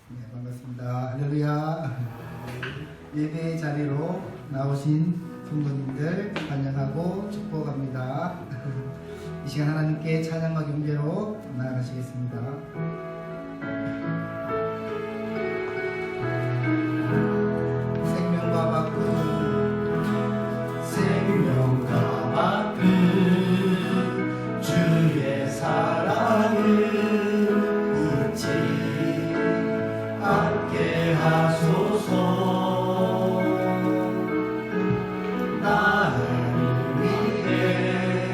네, 반갑습니다. 할렐루야. 예배 자리로 나오신 성도님들 환영하고 축복합니다. 이 시간 하나님께 찬양과 경배로 나아가시겠습니다. 생명과 바꾼 주의 사랑을 잊지 않게 하소서. 나를 위해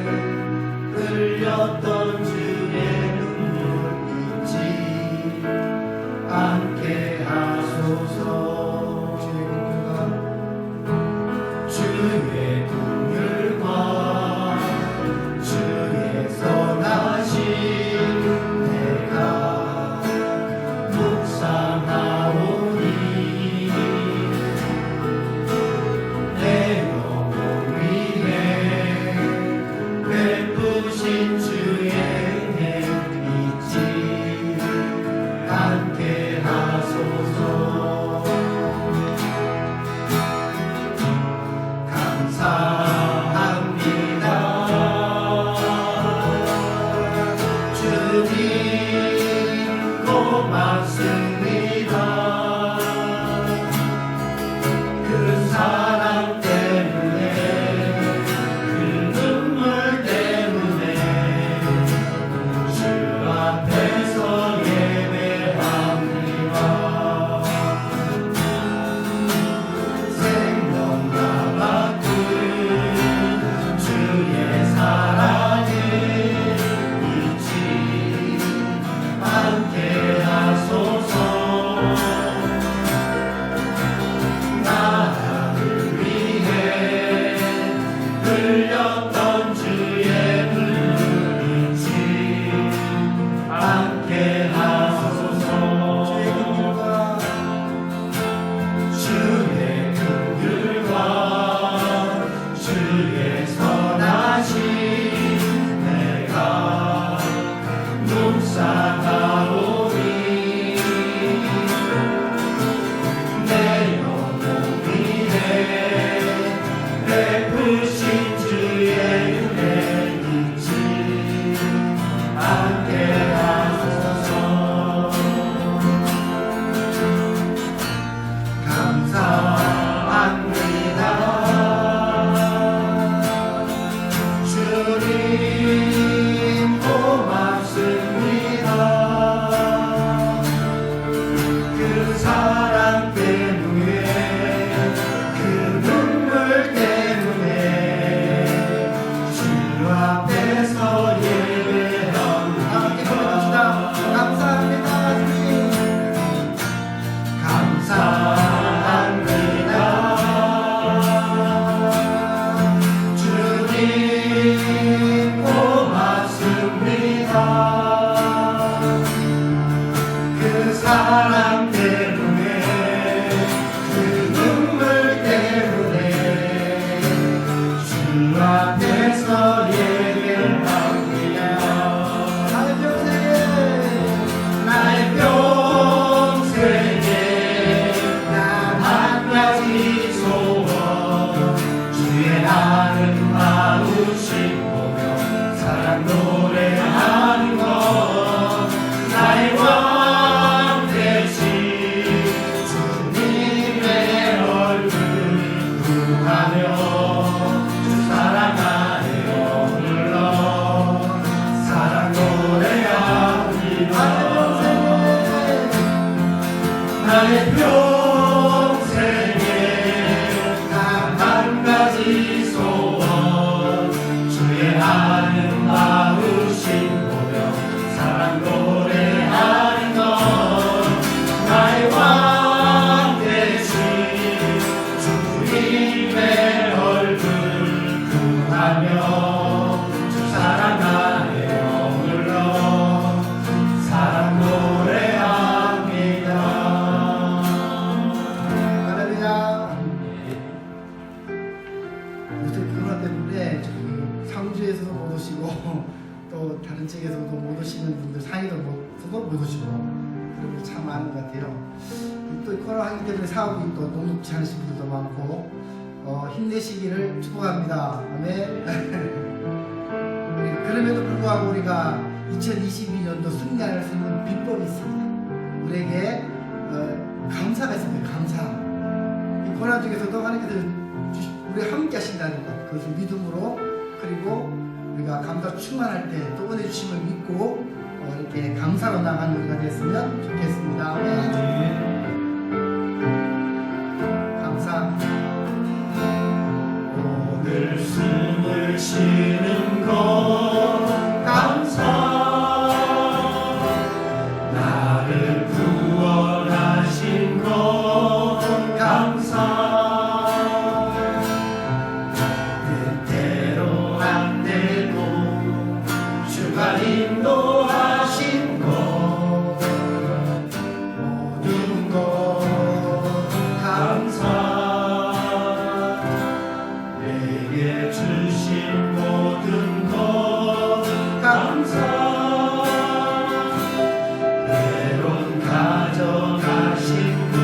흘렸던 주의 눈물 잊지 않게 하소서. 주의 긍휼과 주의 선하심 내가 묵상하오니 내 영혼 위에 베푸신 주의 은혜 잊지 않게 하소서. 감사합니다. 주님 고맙습니다. 그 사랑 때문에 그 눈물 때문에 주 앞에서 예배합니다. 생명과 바꾼 주의 사랑을 잊지 않게 하소서. 나를 위해 흘렸던 주의 눈물 잊지 않게 하소서. 주의 긍휼과 주의 선하심 내가 묵상하오니 내 영혼 위에 베푸신 주의 은혜 잊지 않게 하소서. 감사합니다. 주님 고맙습니다. 그 사랑 때문에 그 눈물 때문에 주 앞에서 예배합니다. 함께 고백합시다. 감사합니다. 감사합니다. 주님 고맙습니다. 그 사랑 때문에 그 눈물 때문에 주 앞에서 예배합니다. 나의 평생에 단 한 가지 소원 주의 아름다우신 보며 사랑 노래하는 것 나의 왕 되신 주님의 얼굴 구하며 주 사랑 안에 머물러 사랑 노래합니다. 나의 평생에 단 한 가지 소원 주의 아름다우신 보며 사랑 노래하는 것 나의 왕 되신 주님의 얼굴 구하며 주 사랑 안에 머물러 사랑 노래합니다. 할렐루야. 요즘 코로나 때문에 저기 상주에서도 못 오시고 또 다른 책에서도 못 오시는 분들 사이도 못 오시고 그런 게 참 많은 것 같아요. 또 코로나 하기 때문에 사업이 또 녹록지 않으신 분들도 많고 힘내시기를 축복합니다. 아멘. 그럼에도 불구하고 우리가 2022년도 승리할 수 있는 비법이 있습니다. 우리에게 감사가 있습니다. 감사. 이 고난 중에서도 하나님께서 우리 함께 하신다는 것, 그것을 믿음으로, 그리고 우리가 감사 충만할 때 또 은혜 주심을 믿고 이렇게 감사로 나가는 우리가 됐으면 좋겠습니다. 아멘. 감사. 오늘 숨을 쉬는 것 감사, 나를 구원하신 것 감사, 뜻대로 안 되고 주가 인도하신 것 모든 것 감사, 내게 주신 모든 것 감사, 때론 가져가신 것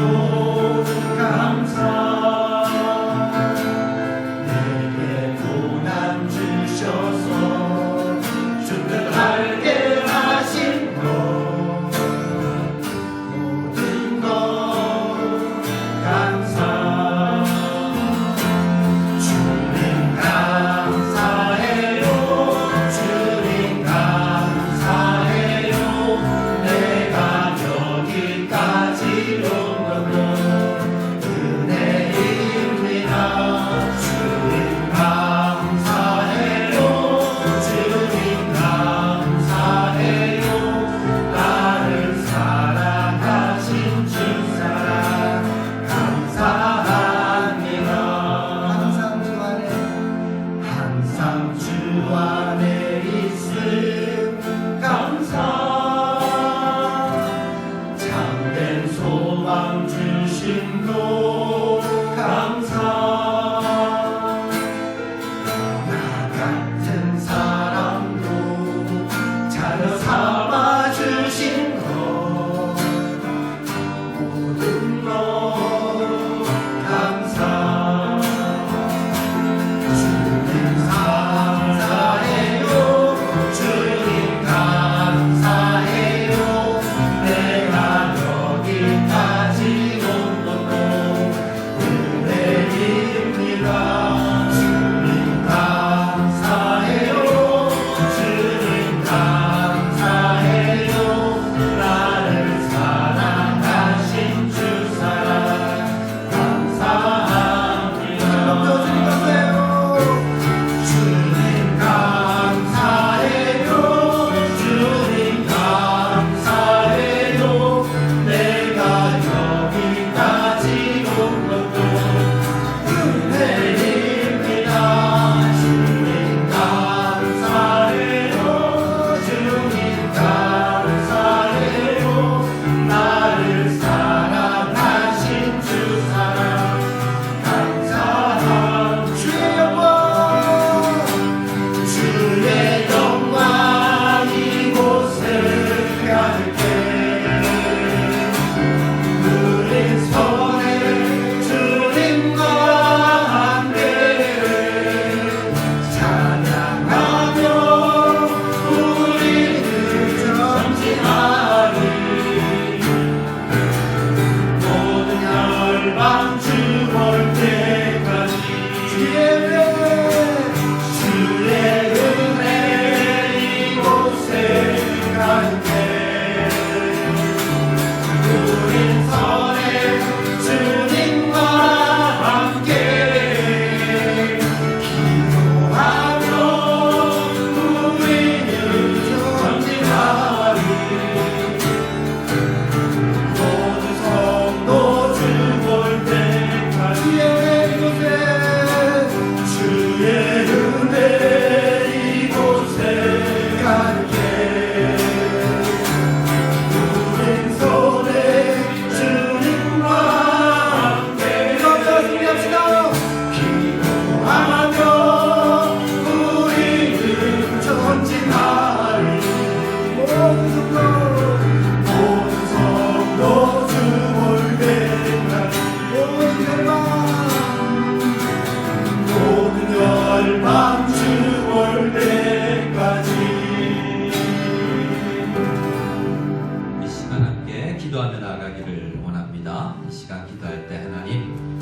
기도하며 나아가기를 원합니다. 이 시간 기도할 때 하나님,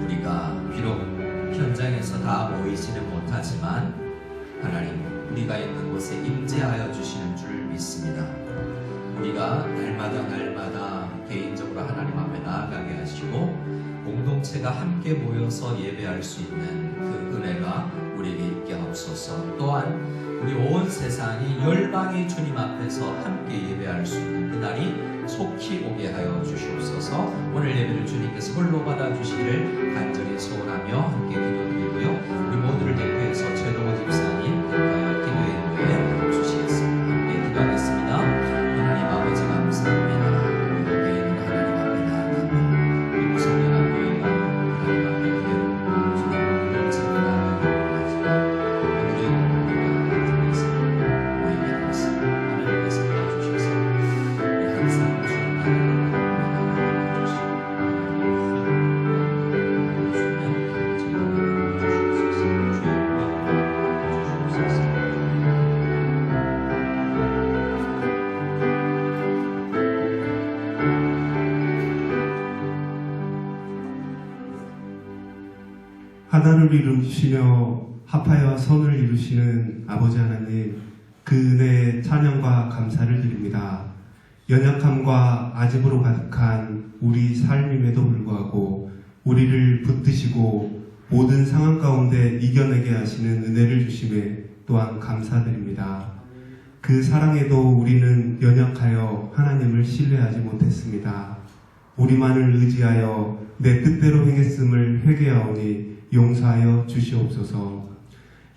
우리가 비록 현장에서 다 모이지는 못하지만 하나님, 우리가 있는 곳에 임재하여 주시는 줄 믿습니다. 우리가 날마다 개인적으로 하나님 앞에 나아가게 하시고 공동체가 함께 모여서 예배할 수 있는 그 은혜가 우리에게 있게 하옵소서. 또한 우리 온 세상이 열방이 주님 앞에서 함께 예배할 수 있는 그날이 속히 오게 하여 주시옵소서. 오늘 예배를 주님께서 홀로 받아주시기를 간절히 소원하며 함께 기도드리고요. 우리 모두를 대표해서 최동호 집사님 기도의 인도해 주시겠습니다. 함께 기도하겠습니다. 하나님 아버지 감사합니다. 우리에게 있는 하나님 앞에 나아가며 우리 무성연합교회가 하나님 앞에 그대로 주님 공동체로 나아가기를 원하시고 오늘의 우리가 통해서 모이게 되었습니다. 하나님께서 도와주셔서 우리 항상 주님 나라를 도와주시고 주면 저희가 주시옵소서. 주의 은혜를 주시옵소서. 하나를 이루시며 합하여 선을 이루시는 아버지 하나님, 그 은혜에 찬양과 감사를 드립니다. 연약함과 아집으로 가득한 우리 삶임에도 불구하고 우리를 붙드시고 모든 상황 가운데 이겨내게 하시는 은혜를 주심에 또한 감사드립니다. 그 사랑에도 우리는 연약하여 하나님을 신뢰하지 못했습니다. 우리만을 의지하여 내 뜻대로 행했음을 회개하오니 용서하여 주시옵소서.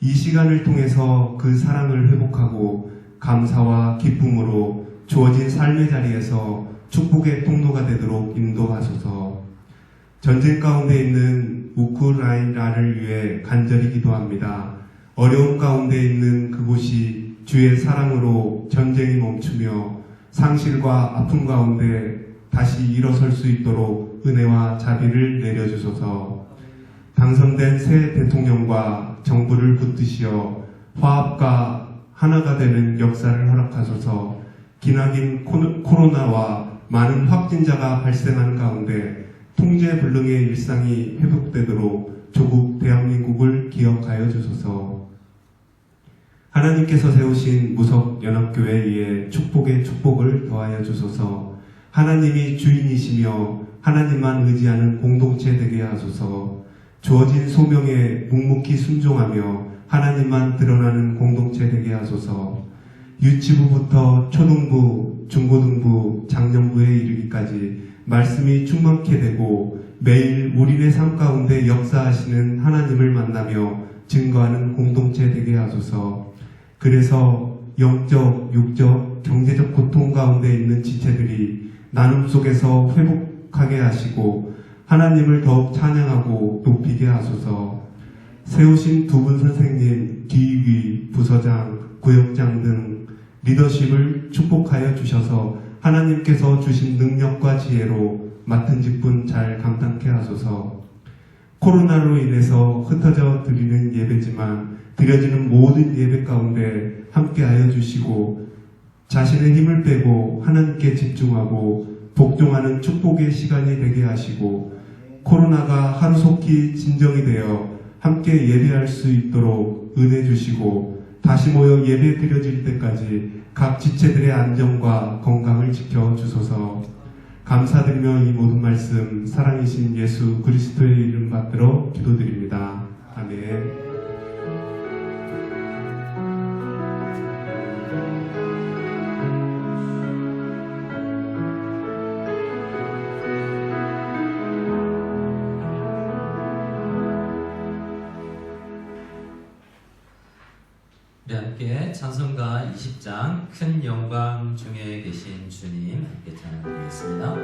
이 시간을 통해서 그 사랑을 회복하고 감사와 기쁨으로 주어진 삶의 자리에서 축복의 통로가 되도록 인도하소서. 전쟁 가운데 있는 우크라이나를 위해 간절히 기도합니다. 어려움 가운데 있는 그곳이 주의 사랑으로 전쟁이 멈추며 상실과 아픔 가운데 다시 일어설 수 있도록 은혜와 자비를 내려주소서. 당선된 새 대통령과 정부를 붙드시어 화합과 하나가 되는 역사를 허락하소서. 기나긴 코로나와 많은 확진자가 발생하는 가운데 통제불능의 일상이 회복되도록 조국 대한민국을 기억하여 주소서. 하나님께서 세우신 무석연합교회에 축복의 축복을 더하여 주소서. 하나님이 주인이시며 하나님만 의지하는 공동체 되게 하소서. 주어진 소명에 묵묵히 순종하며 하나님만 드러나는 공동체 되게 하소서. 유치부부터 초등부, 중고등부, 장년부에 이르기까지 말씀이 충만케 되고 매일 우리의 삶 가운데 역사하시는 하나님을 만나며 증거하는 공동체 되게 하소서. 그래서 영적, 육적, 경제적 고통 가운데 있는 지체들이 나눔 속에서 회복하게 하시고 하나님을 더욱 찬양하고 높이게 하소서. 세우신 두 분 선생님, 기위, 부서장, 구역장 등 리더십을 축복하여 주셔서 하나님께서 주신 능력과 지혜로 맡은 직분 잘 감당케 하소서. 코로나로 인해서 흩어져 드리는 예배지만 드려지는 모든 예배 가운데 함께하여 주시고 자신의 힘을 빼고 하나님께 집중하고 복종하는 축복의 시간이 되게 하시고 코로나가 하루속히 진정이 되어 함께 예배할 수 있도록 은혜 주시고 다시 모여 예배 드려질 때까지 각 지체들의 안전과 건강을 지켜 주소서. 감사드리며 이 모든 말씀 사랑이신 예수 그리스도의 이름 받들어 기도드립니다. 아멘. 우리 함께 찬송가 20장 큰 영광 중에 계신 주님 함께 찬양드리겠습니다.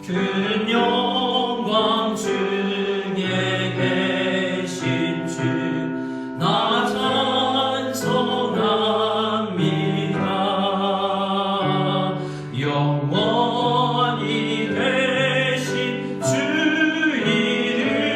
큰 영광 중에 계신 주 나 찬송합니다. 영원히 되신 주 이름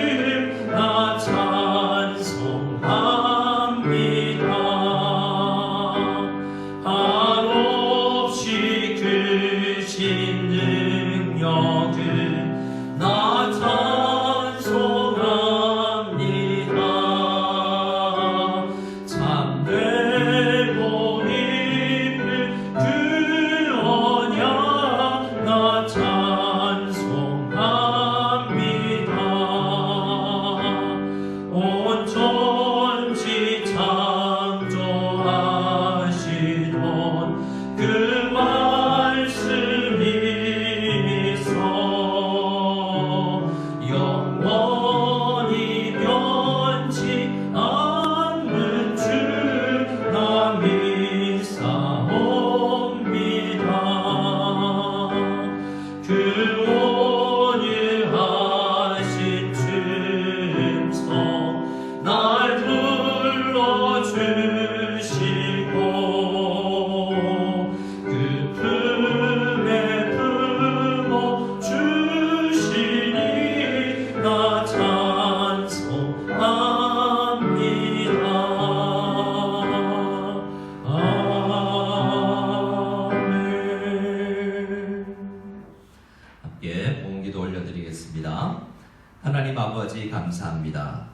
하나님 아버지 감사합니다.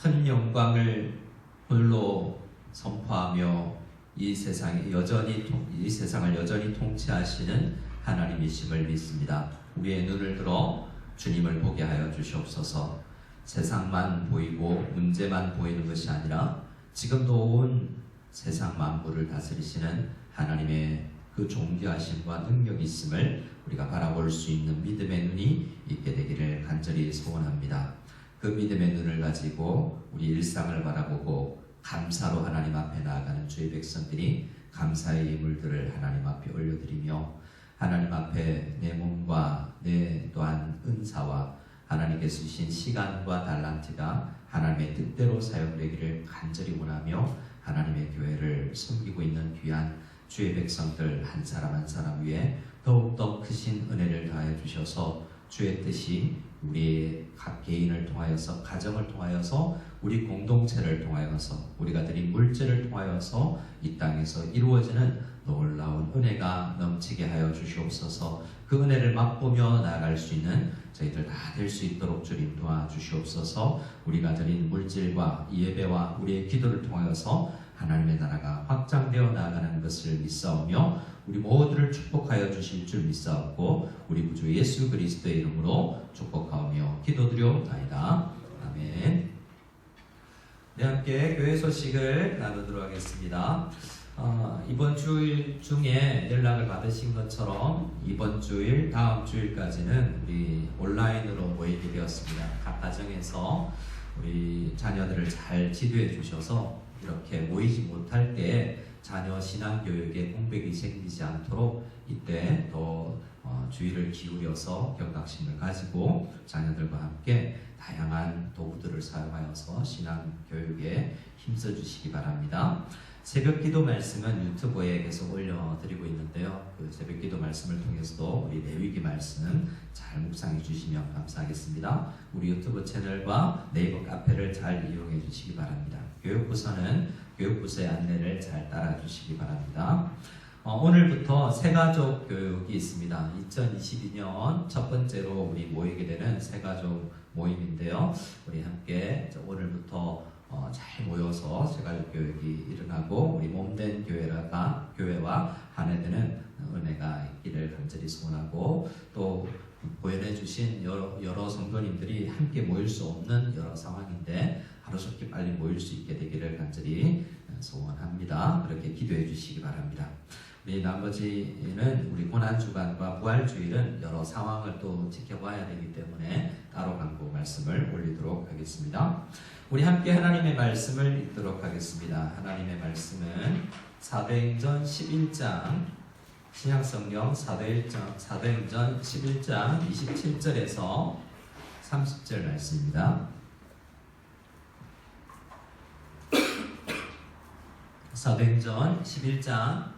큰 영광을 홀로 선포하며 이 세상을 여전히 통치하시는 하나님이심을 믿습니다. 우리의 눈을 들어 주님을 보게 하여 주시옵소서. 세상만 보이고 문제만 보이는 것이 아니라 지금도 온 세상 만물을 다스리시는 하나님의 그 존귀하심과 능력이 있음을 우리가 바라볼 수 있는 믿음의 눈이 있게 되기를 간절히 소원합니다. 그 믿음의 눈을 가지고 우리 일상을 바라보고 감사로 하나님 앞에 나아가는 주의 백성들이 감사의 예물들을 하나님 앞에 올려드리며 하나님 앞에 내 몸과 내 또한 은사와 하나님께서 주신 시간과 달란트가 하나님의 뜻대로 사용되기를 간절히 원하며 하나님의 교회를 섬기고 있는 귀한 주의 백성들 한 사람 한 사람 위에 더욱더 크신 은혜를 더하여 주셔서 주의 뜻이 우리 각 개인을 통하여서 가정을 통하여서 우리 공동체를 통하여서 우리가 드린 물질을 통하여서 이 땅에서 이루어지는 놀라운 은혜가 넘치게 하여 주시옵소서. 그 은혜를 맛보며 나아갈 수 있는 저희들 다 될 수 있도록 주님 도와주시옵소서. 우리가 드린 물질과 예배와 우리의 기도를 통하여서 하나님의 나라가 확장되어 나아가는 것을 믿사오며 우리 모두를 축복하여 주실 줄 믿사옵고 우리 구주 예수 그리스도의 이름으로 축복하오며 기도드리옵나이다. 아멘. 네, 함께 교회 소식을 나누도록 하겠습니다. 이번 주일 중에 연락을 받으신 것처럼 이번 주일, 다음 주일까지는 우리 온라인으로 모이게 되었습니다. 각 가정에서 우리 자녀들을 잘 지도해 주셔서 이렇게 모이지 못할 때 자녀 신앙교육에 공백이 생기지 않도록 이때 더 주의를 기울여서 경각심을 가지고 자녀들과 함께 다양한 도구들을 사용하여서 신앙교육에 힘써주시기 바랍니다. 새벽기도 말씀은 유튜브에 계속 올려드리고 있는데요. 그 새벽기도 말씀을 통해서도 우리 레위기 말씀 잘 묵상해 주시면 감사하겠습니다. 우리 유튜브 채널과 네이버 카페를 잘 이용해 주시기 바랍니다. 교육부서는 교육부서의 안내를 잘 따라 주시기 바랍니다. 오늘부터 새가족 교육이 있습니다. 2022년 첫 번째로 우리 모이게 되는 새가족 모임인데요. 우리 함께 오늘부터 잘 모여서 새가족 교육이 일어나고 우리 몸된 교회와 한 해 되는 은혜가 있기를 간절히 소원하고 또 보연해 주신 여러 성도님들이 함께 모일 수 없는 여러 상황인데 하루속히 빨리 모일 수 있게 되기를 간절히 소원합니다. 그렇게 기도해 주시기 바랍니다. 우리 나머지는 우리 고난주간과 부활주일은 여러 상황을 또 지켜봐야 되기 때문에 따로 간구 말씀을 올리도록 하겠습니다. 우리 함께 하나님의 말씀을 읽도록 하겠습니다. 하나님의 말씀은 사도행전 11장 신약성경 사도행전 11장 27절에서 30절 말씀입니다. 사도행전 11장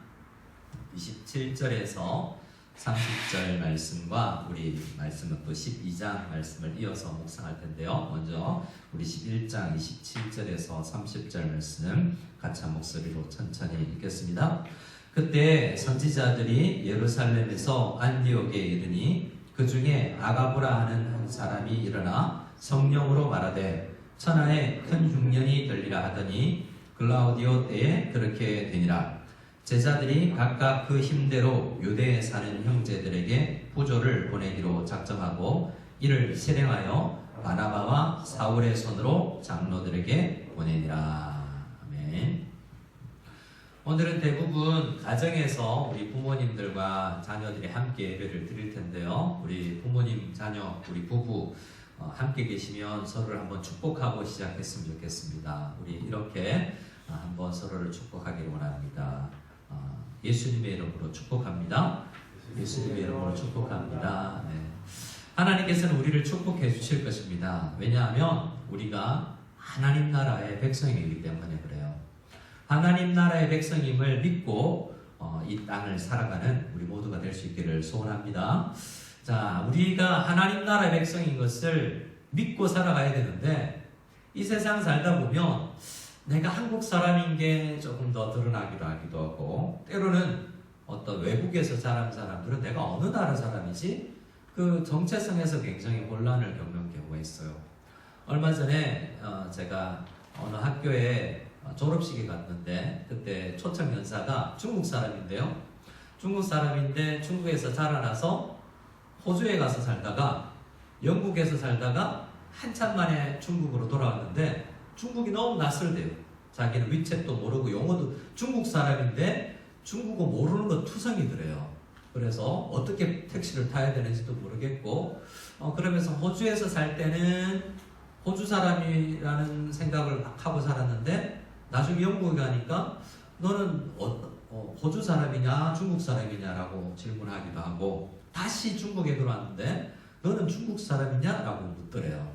27절에서 30절 말씀과 우리 말씀은 또 12장 말씀을 이어서 묵상할 텐데요. 먼저 우리 11장 27절에서 30절 말씀 같이 한 목소리로 천천히 읽겠습니다. 그때 선지자들이 예루살렘에서 안디옥에 이르니 그 중에 아가보라 하는 한 사람이 일어나 성령으로 말하되 천하에 큰 흉년이 들리라 하더니 글라우디오 때에 그렇게 되니라. 제자들이 각각 그 힘대로 유대에 사는 형제들에게 부조를 보내기로 작정하고 이를 실행하여 바나바와 사울의 손으로 장로들에게 보내니라. 아멘. 오늘은 대부분 가정에서 우리 부모님들과 자녀들이 함께 예배를 드릴 텐데요. 우리 부모님, 자녀, 우리 부부 함께 계시면 서로를 한번 축복하고 시작했으면 좋겠습니다. 우리 이렇게 한번 서로를 축복하기를 원합니다. 예수님의 이름으로 축복합니다. 예수님의 이름으로 축복합니다. 네. 하나님께서는 우리를 축복해 주실 것입니다. 왜냐하면 우리가 하나님 나라의 백성이기 때문에 그래요. 하나님 나라의 백성임을 믿고 이 땅을 살아가는 우리 모두가 될 수 있기를 소원합니다. 자, 우리가 하나님 나라의 백성인 것을 믿고 살아가야 되는데 이 세상 살다 보면 내가 한국 사람인 게 조금 더 드러나기도 하기도 하고 때로는 어떤 외국에서 자란 사람들은 내가 어느 나라 사람이지? 그 정체성에서 굉장히 혼란을 겪는 경우가 있어요. 얼마 전에 제가 어느 학교에 졸업식에 갔는데 그때 초청 연사가 중국 사람인데요. 중국 사람인데 중국에서 자라나서 호주에 가서 살다가 영국에서 살다가 한참 만에 중국으로 돌아왔는데 중국이 너무 낯설대요. 자기는 위챗도 모르고 영어도 중국 사람인데 중국어 모르는 거 투성이더래요. 그래서 어떻게 택시를 타야 되는지도 모르겠고 그러면서 호주에서 살 때는 호주 사람이라는 생각을 막 하고 살았는데 나중에 영국에 가니까 너는 호주 사람이냐 중국 사람이냐라고 질문하기도 하고 다시 중국에 들어왔는데 너는 중국 사람이냐라고 묻더래요.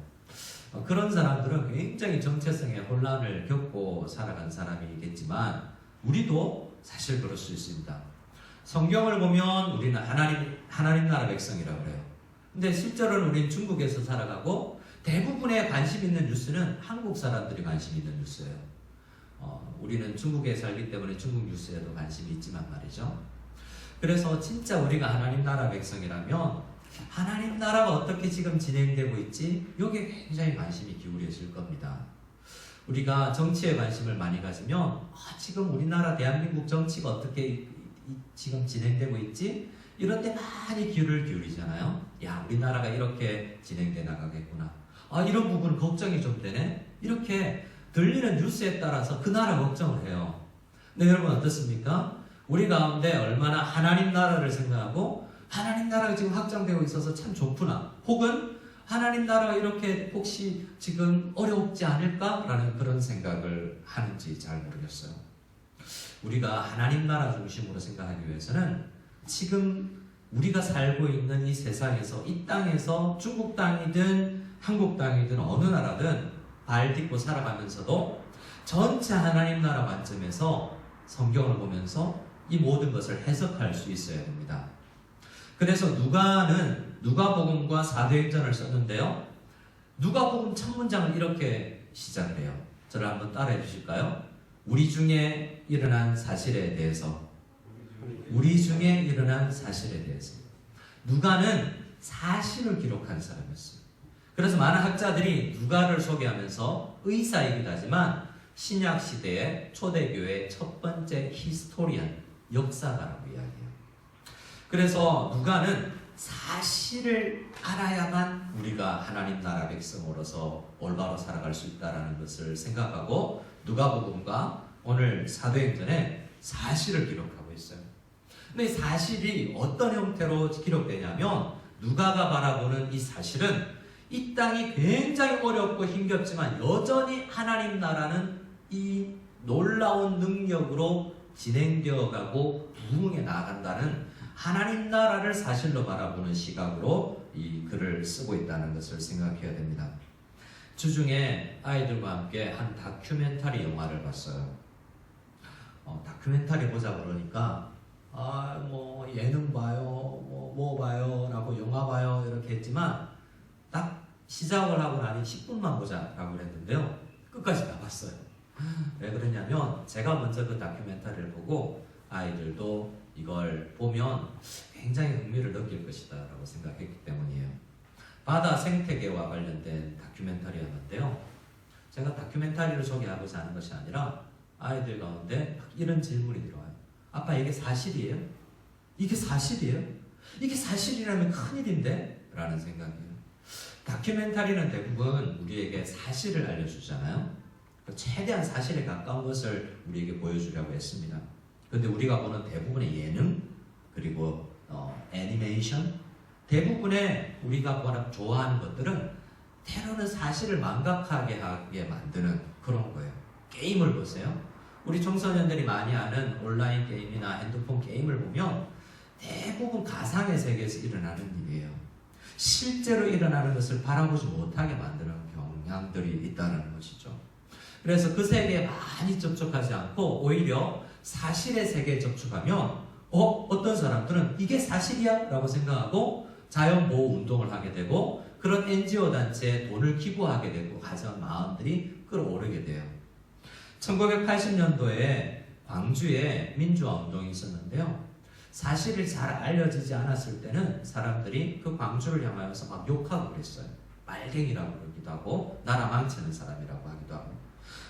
그런 사람들은 굉장히 정체성의 혼란을 겪고 살아간 사람이겠지만 우리도 사실 그럴 수 있습니다. 성경을 보면 우리는 하나님 나라 백성이라고 그래요. 근데 실제로는 우리는 중국에서 살아가고 대부분의 관심 있는 뉴스는 한국 사람들이 관심 있는 뉴스예요. 우리는 중국에 살기 때문에 중국 뉴스에도 관심이 있지만 말이죠. 그래서 진짜 우리가 하나님 나라 백성이라면 하나님 나라가 어떻게 지금 진행되고 있지? 여기에 굉장히 관심이 기울여질 겁니다. 우리가 정치에 관심을 많이 가지면 지금 우리나라 대한민국 정치가 어떻게 지금 진행되고 있지? 이런 데 많이 귀를 기울이잖아요. 야, 우리나라가 이렇게 진행돼 나가겠구나. 이런 부분 걱정이 좀 되네. 이렇게 들리는 뉴스에 따라서 그 나라 걱정을 해요. 근데 여러분 어떻습니까? 우리 가운데 얼마나 하나님 나라를 생각하고 하나님 나라가 지금 확장되고 있어서 참 좋구나. 혹은 하나님 나라가 이렇게 혹시 지금 어렵지 않을까라는 그런 생각을 하는지 잘 모르겠어요. 우리가 하나님 나라 중심으로 생각하기 위해서는 지금 우리가 살고 있는 이 세상에서 이 땅에서 중국 땅이든 한국 땅이든 어느 나라든 발 딛고 살아가면서도 전체 하나님 나라 관점에서 성경을 보면서 이 모든 것을 해석할 수 있어야 됩니다. 그래서 누가복음과 사도행전을 썼는데요. 누가복음 첫 문장을 이렇게 시작을 해요. 저를 한번 따라해 주실까요? 우리 중에 일어난 사실에 대해서. 우리 중에 일어난 사실에 대해서. 누가는 사실을 기록한 사람이었어요. 그래서 많은 학자들이 누가를 소개하면서 의사이기도 하지만 신약 시대의 초대교회의 첫 번째 히스토리안, 역사가라고 이야기해요. 그래서 누가는 사실을 알아야만 우리가 하나님 나라 백성으로서 올바로 살아갈 수 있다는 것을 생각하고 누가복음과 오늘 사도행전에 사실을 기록하고 있어요. 근데 이 사실이 어떤 형태로 기록되냐면 누가가 바라보는 이 사실은 이 땅이 굉장히 어렵고 힘겹지만 여전히 하나님 나라는 이 놀라운 능력으로 진행되어 가고 부흥해 나아간다는 하나님 나라를 사실로 바라보는 시각으로 이 글을 쓰고 있다는 것을 생각해야 됩니다. 주중에 아이들과 함께 한 다큐멘터리 영화를 봤어요. 다큐멘터리 보자 그러니까 뭐 예능 봐요, 뭐 봐요 라고 영화 봐요 이렇게 했지만 딱 시작을 하고 나니 10분만 보자 라고 그랬는데요. 끝까지 다 봤어요. 왜 그러냐면 제가 먼저 그 다큐멘터리를 보고 아이들도 이걸 보면 굉장히 흥미를 느낄 것이다 라고 생각했기 때문이에요. 바다 생태계와 관련된 다큐멘터리였는데요. 제가 다큐멘터리를 소개하고자 하는 것이 아니라 아이들 가운데 이런 질문이 들어와요. 아빠 이게 사실이에요? 이게 사실이에요? 이게 사실이라면 큰일인데? 라는 생각이에요. 다큐멘터리는 대부분 우리에게 사실을 알려주잖아요. 최대한 사실에 가까운 것을 우리에게 보여주려고 했습니다. 그런데 우리가 보는 대부분의 예능 그리고 애니메이션 대부분의 우리가 좋아하는 것들은 때로는 사실을 망각하게 하게 만드는 그런 거예요. 게임을 보세요. 우리 청소년들이 많이 하는 온라인 게임이나 핸드폰 게임을 보면 대부분 가상의 세계에서 일어나는 일이에요. 실제로 일어나는 것을 바라보지 못하게 만드는 경향들이 있다는 것이죠. 그래서 그 세계에 많이 접촉하지 않고 오히려 사실의 세계에 접촉하면 어떤 사람들은 이게 사실이야? 라고 생각하고 자연보호 운동을 하게 되고 그런 NGO 단체에 돈을 기부하게 되고 하는 마음들이 끌어오르게 돼요. 1980년도에 광주에 민주화 운동이 있었는데요. 사실이 잘 알려지지 않았을 때는 사람들이 그 광주를 향하여서 막 욕하고 그랬어요. 말갱이라고 그러기도 하고 나라 망치는 사람이라고 하기도 하고.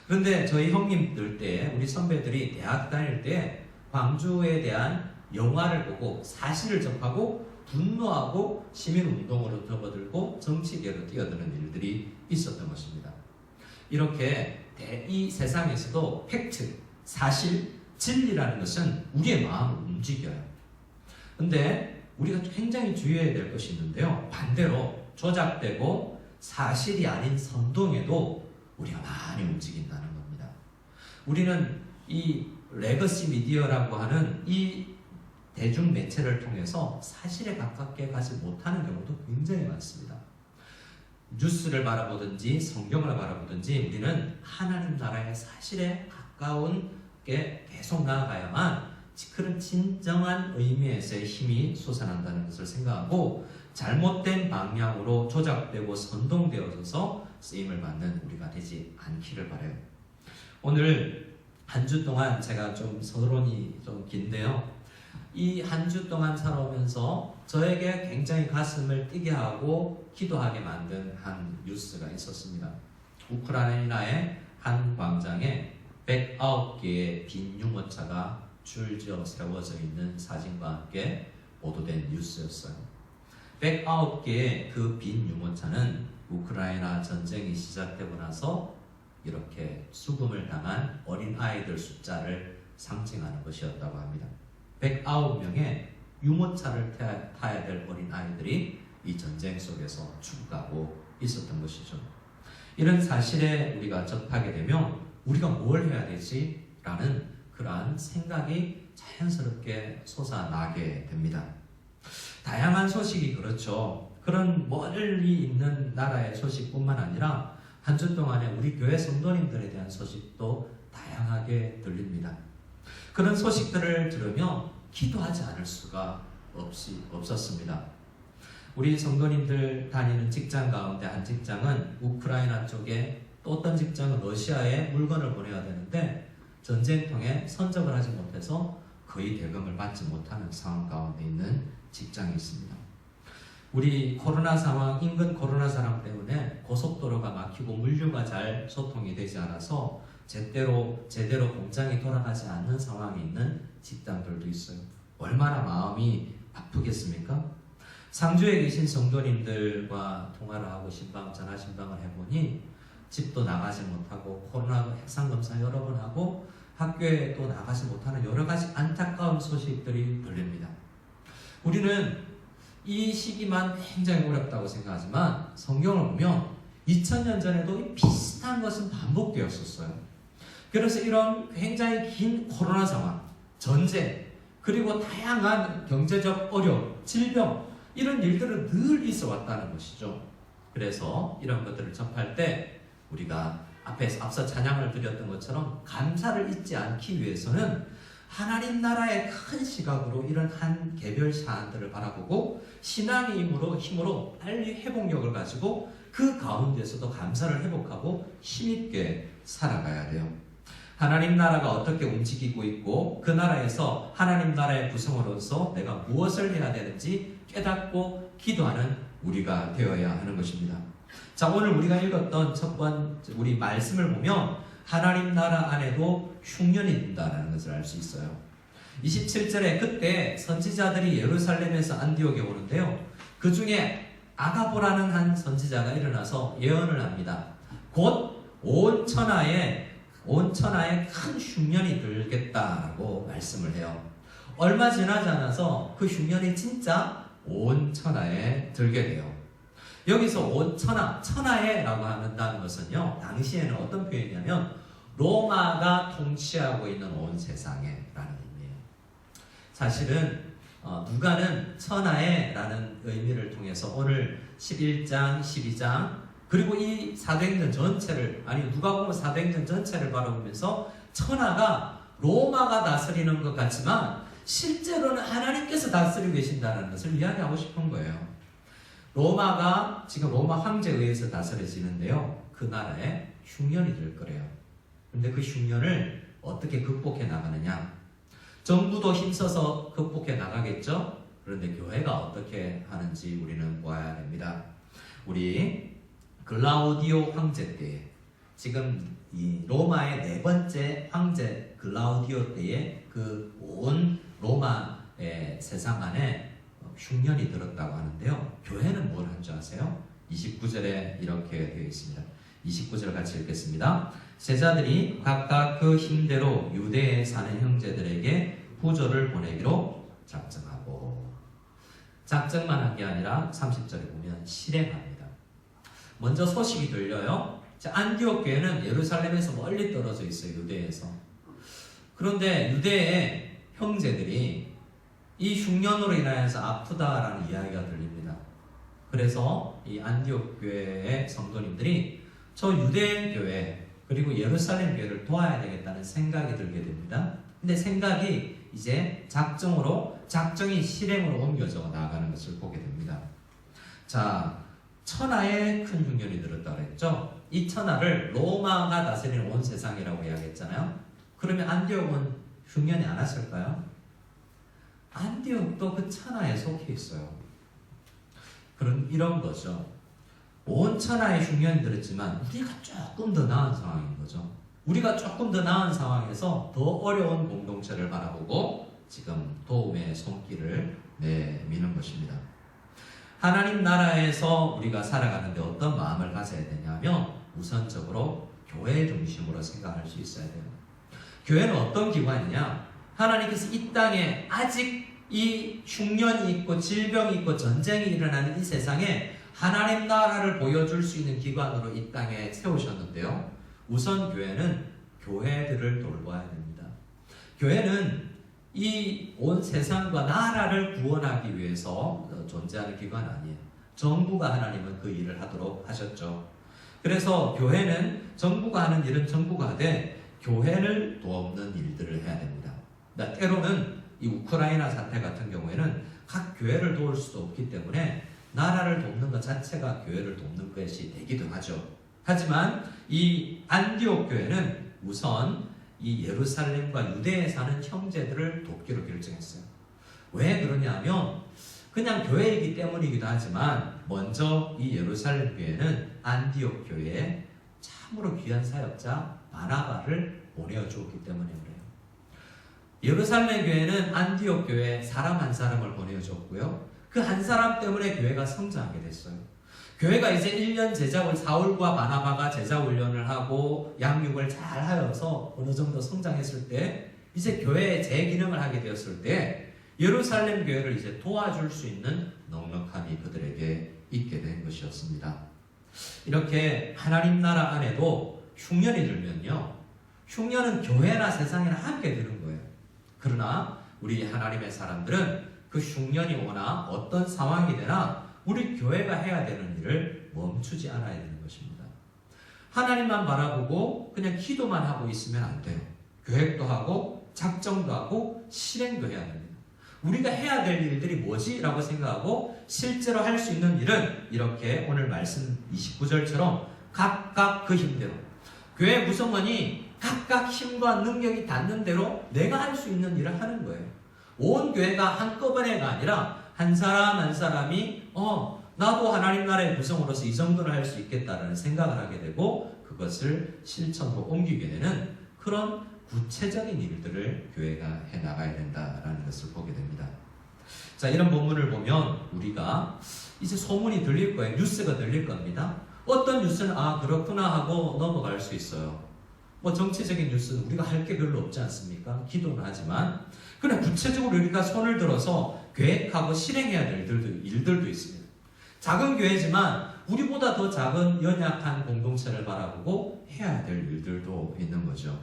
그런데 저희 형님들 때 우리 선배들이 대학 다닐 때 광주에 대한 영화를 보고 사실을 접하고 분노하고 시민운동으로 접어들고 정치계로 뛰어드는 일들이 있었던 것입니다. 이렇게 이 세상에서도 팩트, 사실, 진리라는 것은 우리의 마음을 움직여요. 근데 우리가 굉장히 주의해야 될 것이 있는데요. 반대로 조작되고 사실이 아닌 선동에도 우리가 많이 움직인다는 겁니다. 우리는 이 레거시 미디어라고 하는 이 대중 매체를 통해서 사실에 가깝게 가지 못하는 경우도 굉장히 많습니다. 뉴스를 바라보든지 성경을 바라보든지 우리는 하나님 나라의 사실에 가까운 게 계속 나아가야만 그런 진정한 의미에서의 힘이 솟아난다는 것을 생각하고 잘못된 방향으로 조작되고 선동되어져서 쓰임을 받는 우리가 되지 않기를 바라요. 오늘 한 주 동안 제가 좀 서론이 좀 긴데요. 이 한 주 동안 살아오면서 저에게 굉장히 가슴을 뛰게 하고 기도하게 만든 한 뉴스가 있었습니다. 우크라이나의 한 광장에 109개의 빈 유모차가 줄지어 세워져 있는 사진과 함께 보도된 뉴스였어요. 109개의 그 빈 유모차는 우크라이나 전쟁이 시작되고 나서 이렇게 수금을 당한 어린 아이들 숫자를 상징하는 것이었다고 합니다. 109명의 유모차를 타야 될 어린 아이들이 이 전쟁 속에서 죽어가고 있었던 것이죠. 이런 사실에 우리가 접하게 되면 우리가 뭘 해야 되지? 라는 그러한 생각이 자연스럽게 솟아나게 됩니다. 다양한 소식이 그렇죠. 그런 멀리 있는 나라의 소식뿐만 아니라 한 주 동안에 우리 교회 성도님들에 대한 소식도 다양하게 들립니다. 그런 소식들을 들으며 기도하지 않을 수가 없었습니다. 우리 성도님들 다니는 직장 가운데 한 직장은 우크라이나 쪽에 또 어떤 직장은 러시아에 물건을 보내야 되는데 전쟁통에 선적을 하지 못해서 거의 대금을 받지 못하는 상황 가운데 있는 직장이 있습니다. 우리 코로나 상황, 인근 코로나 상황 때문에 고속도로가 막히고 물류가 잘 소통이 되지 않아서 제대로 공장이 돌아가지 않는 상황이 있는 직장들도 있어요. 얼마나 마음이 아프겠습니까? 상주에 계신 성도님들과 통화를 하고 전화 신방을 해보니 집도 나가지 못하고 코로나 핵상검사 여러 번 하고 학교에 또 나가지 못하는 여러 가지 안타까운 소식들이 들립니다. 우리는 이 시기만 굉장히 어렵다고 생각하지만 성경을 보면 2000년 전에도 비슷한 것은 반복되었었어요. 그래서 이런 굉장히 긴 코로나 상황, 전쟁, 그리고 다양한 경제적 어려움, 질병 이런 일들은 늘 있어 왔다는 것이죠. 그래서 이런 것들을 접할 때 우리가 앞서 찬양을 드렸던 것처럼 감사를 잊지 않기 위해서는 하나님 나라의 큰 시각으로 이런 한 개별 사안들을 바라보고 신앙의 힘으로 빨리 회복력을 가지고 그 가운데서도 감사를 회복하고 힘있게 살아가야 돼요. 하나님 나라가 어떻게 움직이고 있고 그 나라에서 하나님 나라의 구성으로서 내가 무엇을 해야 되는지 깨닫고 기도하는 우리가 되어야 하는 것입니다. 자, 오늘 우리가 읽었던 첫 번째 우리 말씀을 보면 하나님 나라 안에도 흉년이 있다는 것을 알 수 있어요. 27절에 그때 선지자들이 예루살렘에서 안디옥에 오는데요. 그 중에 아가보라는 한 선지자가 일어나서 예언을 합니다. 곧 온 천하에 큰 흉년이 들겠다라고 말씀을 해요. 얼마 지나지 않아서 그 흉년이 진짜 온 천하에 들게 돼요. 여기서 온 천하에라고 한다는 것은요, 당시에는 어떤 표현이냐면 로마가 통치하고 있는 온 세상에라는 의미예요. 사실은 누가는 천하에라는 의미를 통해서 오늘 11장, 12장 그리고 이 사도행전 전체를 누가복음 사도행전 전체를 바라보면서 천하가 로마가 다스리는 것 같지만 실제로는 하나님께서 다스리고 계신다는 것을 이야기하고 싶은 거예요. 로마가 지금 로마 황제에 의해서 다스려지는데요. 그 나라에 흉년이 될 거래요. 근데 그 흉년을 어떻게 극복해 나가느냐? 정부도 힘써서 극복해 나가겠죠. 그런데 교회가 어떻게 하는지 우리는 보아야 됩니다. 우리 글라우디오 황제 때, 지금 이 로마의 4번째 황제 글라우디오 때에 그 온 로마의 세상 안에 흉년이 들었다고 하는데요. 교회는 뭘 한 줄 아세요? 29절에 이렇게 되어 있습니다. 29절 같이 읽겠습니다. 제자들이 각각 그 힘대로 유대에 사는 형제들에게 부조를 보내기로 작정하고, 작정만 한 게 아니라 30절에 보면 실행합니다. 먼저 소식이 들려요. 안디옥 교회는 예루살렘에서 멀리 떨어져 있어요. 유대에서. 그런데 유대의 형제들이 이 흉년으로 인하여서 아프다라는 이야기가 들립니다. 그래서 이 안디옥 교회의 성도님들이 저 유대 교회 그리고 예루살렘 교회를 도와야 되겠다는 생각이 들게 됩니다. 근데 생각이 이제 작정이 실행으로 옮겨져 나가는 것을 보게 됩니다. 자, 천하에 큰 흉년이 들었다고 했죠. 이 천하를 로마가 다스리는 온 세상이라고 이야기했잖아요. 그러면 안디옥은 흉년이 안 왔을까요? 안디옥도 그 천하에 속해 있어요. 이런 거죠. 온 천하에 흉년이 들었지만 우리가 조금 더 나은 상황인 거죠. 우리가 조금 더 나은 상황에서 더 어려운 공동체를 바라보고 지금 도움의 손길을 내미는 것입니다. 하나님 나라에서 우리가 살아가는데 어떤 마음을 가져야 되냐면 우선적으로 교회 중심으로 생각할 수 있어야 돼요. 교회는 어떤 기관이냐? 하나님께서 이 땅에 아직 이 흉년이 있고 질병이 있고 전쟁이 일어나는 이 세상에 하나님 나라를 보여줄 수 있는 기관으로 이 땅에 세우셨는데요. 우선 교회는 교회들을 돌봐야 됩니다. 교회는 이 온 세상과 나라를 구원하기 위해서 존재하는 기관 아니에요. 정부가 하나님은 그 일을 하도록 하셨죠. 그래서 교회는 정부가 하는 일은 정부가 하되 교회를 돕는 일들을 해야 됩니다. 때로는 이 우크라이나 사태 같은 경우에는 각 교회를 도울 수도 없기 때문에 나라를 돕는 것 자체가 교회를 돕는 것이 되기도 하죠. 하지만 이 안디옥 교회는 우선 이 예루살렘과 유대에 사는 형제들을 돕기로 결정했어요. 왜 그러냐면 그냥 교회이기 때문이기도 하지만 먼저 이 예루살렘 교회는 안디옥 교회에 참으로 귀한 사역자 바나바를 보내주었기 때문에 그래요. 예루살렘 교회는 안디옥 교회에 사람 한 사람을 보내줬고요. 그 한 사람 때문에 교회가 성장하게 됐어요. 교회가 이제 1년 제자훈 사울과 바나바가 제자 훈련을 하고 양육을 잘 하여서 어느 정도 성장했을 때 이제 교회의 재기능을 하게 되었을 때 예루살렘 교회를 이제 도와줄 수 있는 넉넉함이 그들에게 있게 된 것이었습니다. 이렇게 하나님 나라 안에도 흉년이 들면요. 흉년은 교회나 세상이나 함께 드는 거예요. 그러나 우리 하나님의 사람들은 그 흉년이 오나 어떤 상황이 되나 우리 교회가 해야 되는 일을 멈추지 않아야 되는 것입니다. 하나님만 바라보고 그냥 기도만 하고 있으면 안 돼요. 계획도 하고 작정도 하고 실행도 해야 됩니다. 우리가 해야 될 일들이 뭐지? 라고 생각하고 실제로 할 수 있는 일은 이렇게 오늘 말씀 29절처럼 각각 그 힘대로 교회 구성원이 각각 힘과 능력이 닿는 대로 내가 할 수 있는 일을 하는 거예요. 온 교회가 한꺼번에가 아니라 한 사람 한 사람이 나도 하나님 나라의 구성으로서 이 정도는 할 수 있겠다라는 생각을 하게 되고 그것을 실천으로 옮기게 되는 그런 구체적인 일들을 교회가 해나가야 된다라는 것을 보게 됩니다. 자, 이런 본문을 보면 우리가 이제 소문이 들릴 거예요. 뉴스가 들릴 겁니다. 어떤 뉴스는 그렇구나 하고 넘어갈 수 있어요. 뭐 정치적인 뉴스는 우리가 할 게 별로 없지 않습니까? 기도는 하지만 그냥 구체적으로 우리가 손을 들어서 계획하고 실행해야 될 일들도 있습니다. 작은 교회지만 우리보다 더 작은 연약한 공동체를 바라보고 해야 될 일들도 있는 거죠.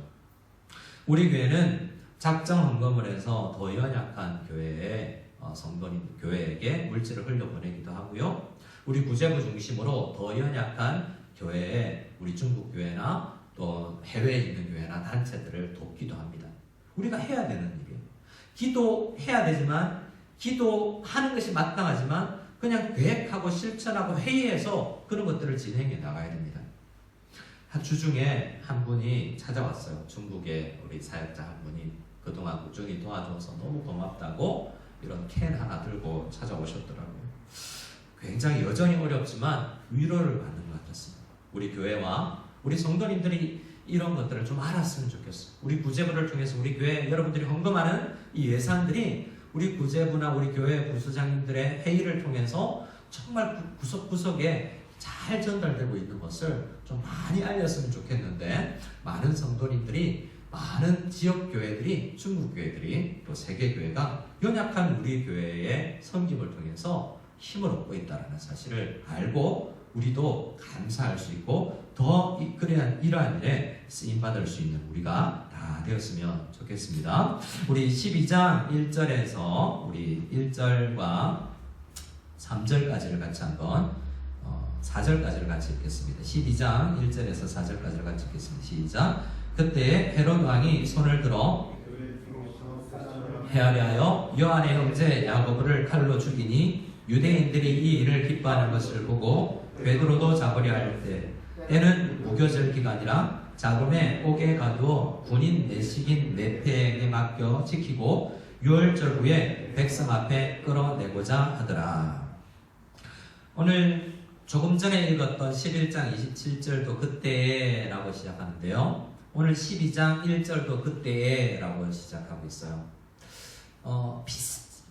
우리 교회는 작정 헌금을 해서 더 연약한 교회의 성도님 교회에게 물질을 흘려보내기도 하고요. 우리 구제부 중심으로 더 연약한 교회에 우리 중국 교회나 또 해외에 있는 교회나 단체들을 돕기도 합니다. 우리가 해야 되는 일이에요. 기도해야 되지만 기도하는 것이 마땅하지만 그냥 계획하고 실천하고 회의해서 그런 것들을 진행해 나가야 됩니다. 주중에 한 분이 찾아왔어요. 중국의 우리 사역자 한 분이 그동안 꾸준히 도와줘서 너무 고맙다고 이런 캔 하나 들고 찾아오셨더라고요. 굉장히 여전히 어렵지만 위로를 받는 것 같았습니다. 우리 교회와 우리 성도님들이 이런 것들을 좀 알았으면 좋겠어요. 우리 구제부를 통해서 우리 교회 여러분들이 헌금하는 이 예산들이 우리 구제부나 우리 교회 부수장님들의 회의를 통해서 정말 구석구석에 잘 전달되고 있는 것을 좀 많이 알렸으면 좋겠는데, 많은 성도님들이, 많은 지역 교회들이, 중국 교회들이, 또 세계 교회가 연약한 우리 교회의 섬김을 통해서 힘을 얻고 있다는 사실을 알고 우리도 감사할 수 있고 더 이러한 일에 쓰임받을 수 있는 우리가 다 되었으면 좋겠습니다. 우리 12장 1절에서 우리 1절과 3절까지를 같이 한번 4절까지를 같이 읽겠습니다. 12장 1절에서 4절까지를 같이 읽겠습니다. 시작. 그때 헤롯 왕이 손을 들어 헤아려하여 요한의 형제 야고보를 칼로 죽이니 유대인들이 이 일을 기뻐하는 것을 보고 베드로도 잡으려 할 때는 무교절 기간이라 자금에 옥에 가두어 군인 내식인 내패에게 맡겨 지키고 6월절 후에 백성 앞에 끌어내고자 하더라. 오늘 조금 전에 읽었던 11장 27절도 그때라고 시작하는데요. 오늘 12장 1절도 그때라고 시작하고 있어요.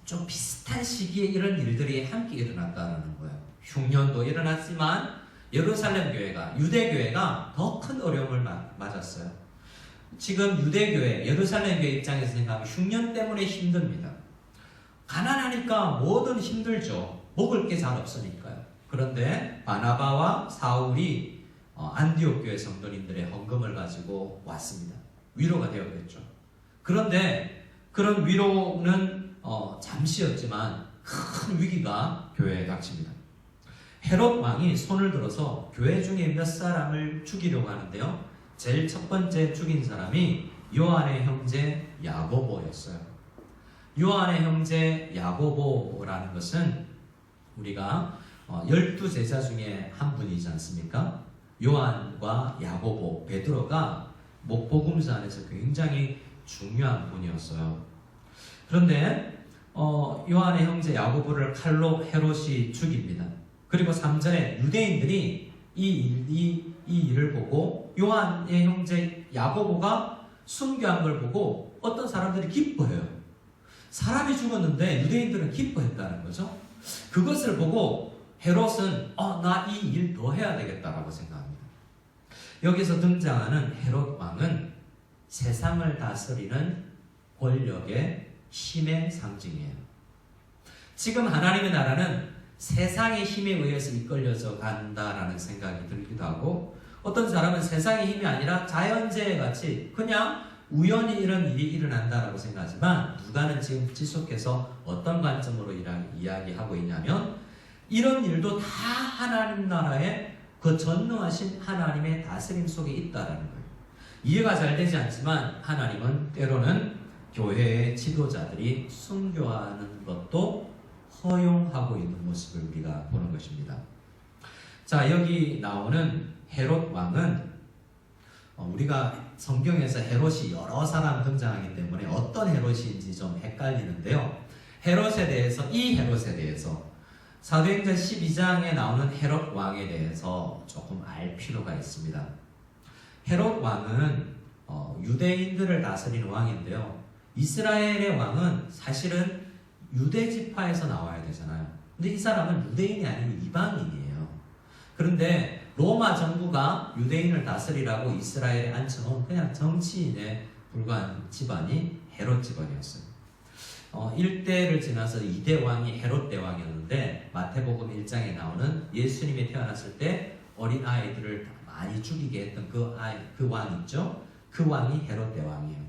좀 비슷한 시기에 이런 일들이 함께 일어났다는 거예요. 흉년도 일어났지만 예루살렘 교회가, 유대 교회가 더 큰 어려움을 맞았어요. 지금 유대 교회, 예루살렘 교회 입장에서 생각하면 흉년 때문에 힘듭니다. 가난하니까 뭐든 힘들죠. 먹을 게 잘 없으니까요. 그런데 바나바와 사울이 안디옥 교회 성도님들의 헌금을 가지고 왔습니다. 위로가 되었겠죠. 그런데 그런 위로는 잠시였지만 큰 위기가 교회에 닥칩니다. 헤롯 왕이 손을 들어서 교회 중에 몇 사람을 죽이려고 하는데요. 제일 첫 번째 죽인 사람이 요한의 형제 야고보였어요. 요한의 형제 야고보라는 것은 우리가 12제자 중에 한 분이지 않습니까? 요한과 야고보, 베드로가 목복음서 안에서 굉장히 중요한 분이었어요. 그런데 요한의 형제 야고보를 칼로 헤롯이 죽입니다. 그리고 3절에 유대인들이 이 일을 보고 요한의 형제 야고보가 순교한 걸 보고 어떤 사람들이 기뻐해요. 사람이 죽었는데 유대인들은 기뻐했다는 거죠. 그것을 보고 헤롯은 나 이 일 더 해야 되겠다라고 생각합니다. 여기서 등장하는 헤롯 왕은 세상을 다스리는 권력의 힘의 상징이에요. 지금 하나님의 나라는 세상의 힘에 의해서 이끌려져 간다라는 생각이 들기도 하고, 어떤 사람은 세상의 힘이 아니라 자연재해 같이 그냥 우연히 이런 일이 일어난다라고 생각하지만, 누가는 지금 지속해서 어떤 관점으로 이야기하고 있냐면, 이런 일도 다 하나님 나라의 그 전능하신 하나님의 다스림 속에 있다라는 거예요. 이해가 잘 되지 않지만 하나님은 때로는 교회의 지도자들이 순교하는 것도 허용하고 있는 모습을 우리가 보는 것입니다. 자, 여기 나오는 헤롯 왕은 우리가 성경에서 헤롯이 여러 사람 등장하기 때문에 어떤 헤롯인지 좀 헷갈리는데요. 이 헤롯에 대해서 사도행전 12장에 나오는 헤롯 왕에 대해서 조금 알 필요가 있습니다. 헤롯 왕은 유대인들을 다스리는 왕인데요. 이스라엘의 왕은 사실은 유대 지파에서 나와야 되잖아요. 근데 이 사람은 유대인이 아니고 이방인이에요. 그런데 로마 정부가 유대인을 다스리라고 이스라엘에 앉혀놓은 그냥 정치인에 불과한 집안이 헤롯 집안이었어요. 1대를 지나서 2대 왕이 헤롯 대왕이었는데, 마태복음 1장에 나오는 예수님이 태어났을 때 어린 아이들을 많이 죽이게 했던 그 왕 있죠? 그 왕이 헤롯 대왕이에요.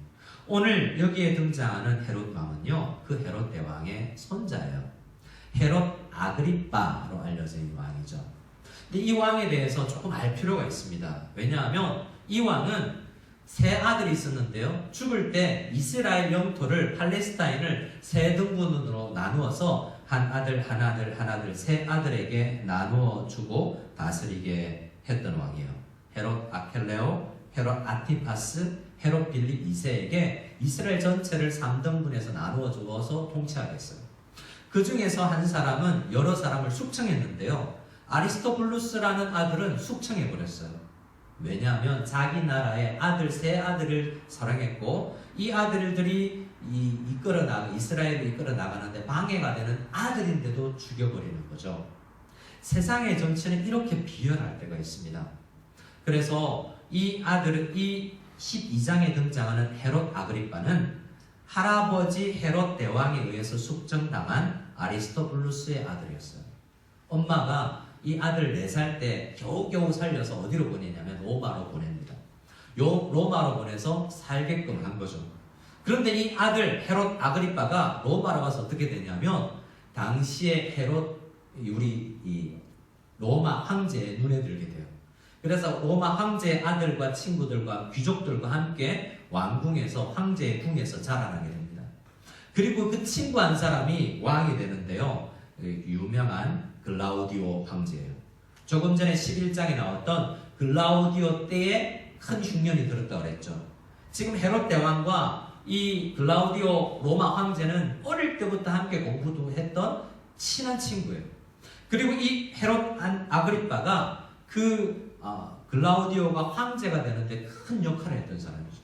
오늘 여기에 등장하는 헤롯 왕은요, 그 헤롯 대왕의 손자예요. 헤롯 아그리빠로 알려져 있는 왕이죠. 근데 이 왕에 대해서 조금 알 필요가 있습니다. 왜냐하면 이 왕은 세 아들이 있었는데요. 죽을 때 이스라엘 영토를, 팔레스타인을 세 등분으로 나누어서 한 아들, 한 아들, 한 아들, 세 아들에게 나누어 주고 다스리게 했던 왕이에요. 헤롯 아켈레오, 헤롯 헤롯 아티파스, 헤롯 빌립 2세에게 이스라엘 전체를 3등분해서 나누어 주어서 통치하겠어요. 그 중에서 한 사람은 여러 사람을 숙청했는데요. 아리스토블루스라는 아들은 숙청해버렸어요. 왜냐하면 자기 나라의 아들, 세 아들을 사랑했고 이 아들들이 이스라엘을 이끌어 나가는데 방해가 되는 아들인데도 죽여버리는 거죠. 세상의 정치는 이렇게 비열할 때가 있습니다. 그래서 이 12장에 등장하는 헤롯 아그리빠는 할아버지 헤롯 대왕에 의해서 숙청당한 아리스토블루스의 아들이었어요. 엄마가 이 아들 4살 때 겨우겨우 살려서 어디로 보내냐면 로마로 보냅니다. 로마로 보내서 살게끔 한 거죠. 그런데 이 아들 헤롯 아그리빠가 로마로 가서 어떻게 되냐면 당시에 이 로마 황제의 눈에 들게 돼요. 그래서 로마 황제의 아들과 친구들과 귀족들과 함께 왕궁에서 황제의 궁에서 자라나게 됩니다. 그리고 그 친구 한 사람이 왕이 되는데요. 유명한 글라우디오 황제예요. 조금 전에 11장에 나왔던 글라우디오 때에 큰 흉년이 들었다고 그랬죠. 지금 헤롯 대왕과 이 글라우디오 로마 황제는 어릴 때부터 함께 공부도 했던 친한 친구예요. 그리고 이 헤롯 아그리빠가 글라우디오가 황제가 되는데 큰 역할을 했던 사람이죠.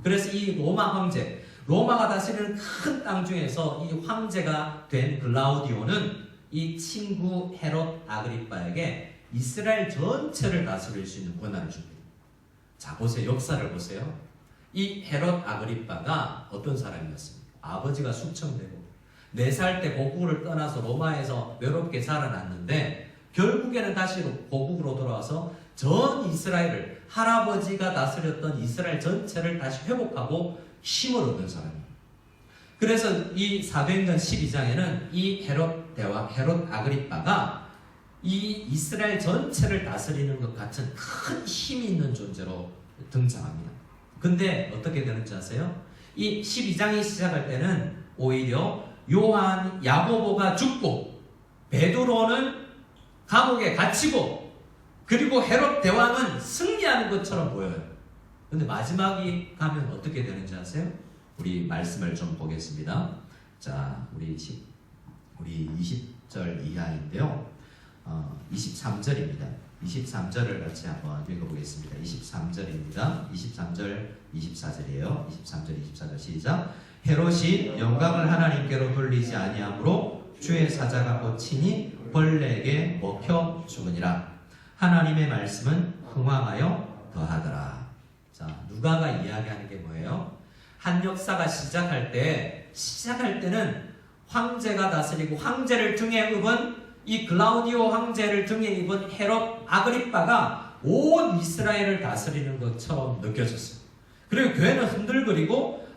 그래서 이 로마 황제, 로마가 다스리는 큰 땅 중에서 이 황제가 된 글라우디오는 이 친구 헤롯 아그리빠에게 이스라엘 전체를 다스릴 수 있는 권한을 줍니다. 자, 보세요. 역사를 보세요. 이 헤롯 아그리빠가 어떤 사람이었습니까? 아버지가 숙청되고 4살 때 고국을 떠나서 로마에서 외롭게 살아났는데 결국에는 다시 고국으로 돌아와서 전 이스라엘을, 할아버지가 다스렸던 이스라엘 전체를 다시 회복하고 힘을 얻는 사람이에요. 그래서 이 사도행전 12장에는 이 헤롯 대왕, 헤롯 아그리빠가 이 이스라엘 전체를 다스리는 것 같은 큰 힘이 있는 존재로 등장합니다. 근데 어떻게 되는지 아세요? 이 12장이 시작할 때는 오히려 야고보가 죽고 베드로는 감옥에 갇히고 그리고 헤롯 대왕은 승리하는 것처럼 보여요. 근데 마지막이 가면 어떻게 되는지 아세요? 우리 말씀을 좀 보겠습니다. 자, 우리 20절 이하인데요. 23절입니다. 23절을 같이 한번 읽어보겠습니다. 23절입니다. 23절, 24절이에요. 23절, 24절 시작. 헤롯이 영광을 하나님께로 돌리지 아니하므로 주의 사자가 꽂히니 벌레에게 먹혀 죽으니라. 하나님의 말씀은 흥왕하여 더하더라. 자, 누가가 이야기하는 게 뭐예요? 한 역사가 시작할 때는 황제가 다스리고 황제를 등에 입은 이 글라우디오 황제를 등에 입은 헤롯 아그리빠가 온 이스라엘을 다스리는 것처럼 느껴졌어요. 그리고 교회는 흔들거리고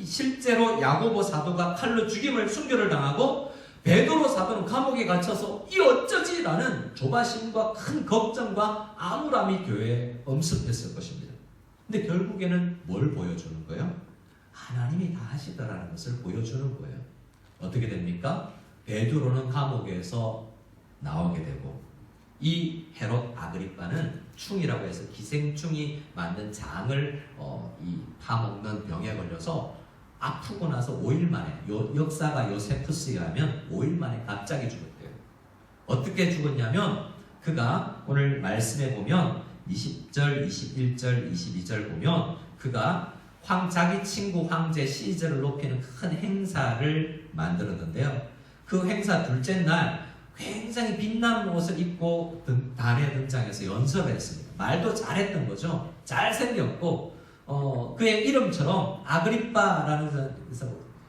실제로 야고보 사도가 칼로 순교를 당하고 베드로 사도는 감옥에 갇혀서 이 어쩌지? 라는 조바심과 큰 걱정과 암울함이 교회에 엄습했을 것입니다. 근데 결국에는 뭘 보여주는 거예요? 하나님이 다 하시더라는 것을 보여주는 거예요. 어떻게 됩니까? 베드로는 감옥에서 나오게 되고 이 헤롯 아그리빠는 충이라고 해서 기생충이 만든 장을 파먹는 병에 걸려서 아프고 나서 5일 만에 역사가 요세푸스에 의하면 5일 만에 갑자기 죽었대요. 어떻게 죽었냐면 그가 오늘 말씀에 보면 20절, 21절, 22절 보면 그가 자기 친구 황제 시저를 높이는 큰 행사를 만들었는데요. 그 행사 둘째 날 굉장히 빛나는 옷을 입고 단에 등장해서 연설을 했습니다. 말도 잘했던 거죠. 잘생겼고 그의 이름처럼 아그리빠라는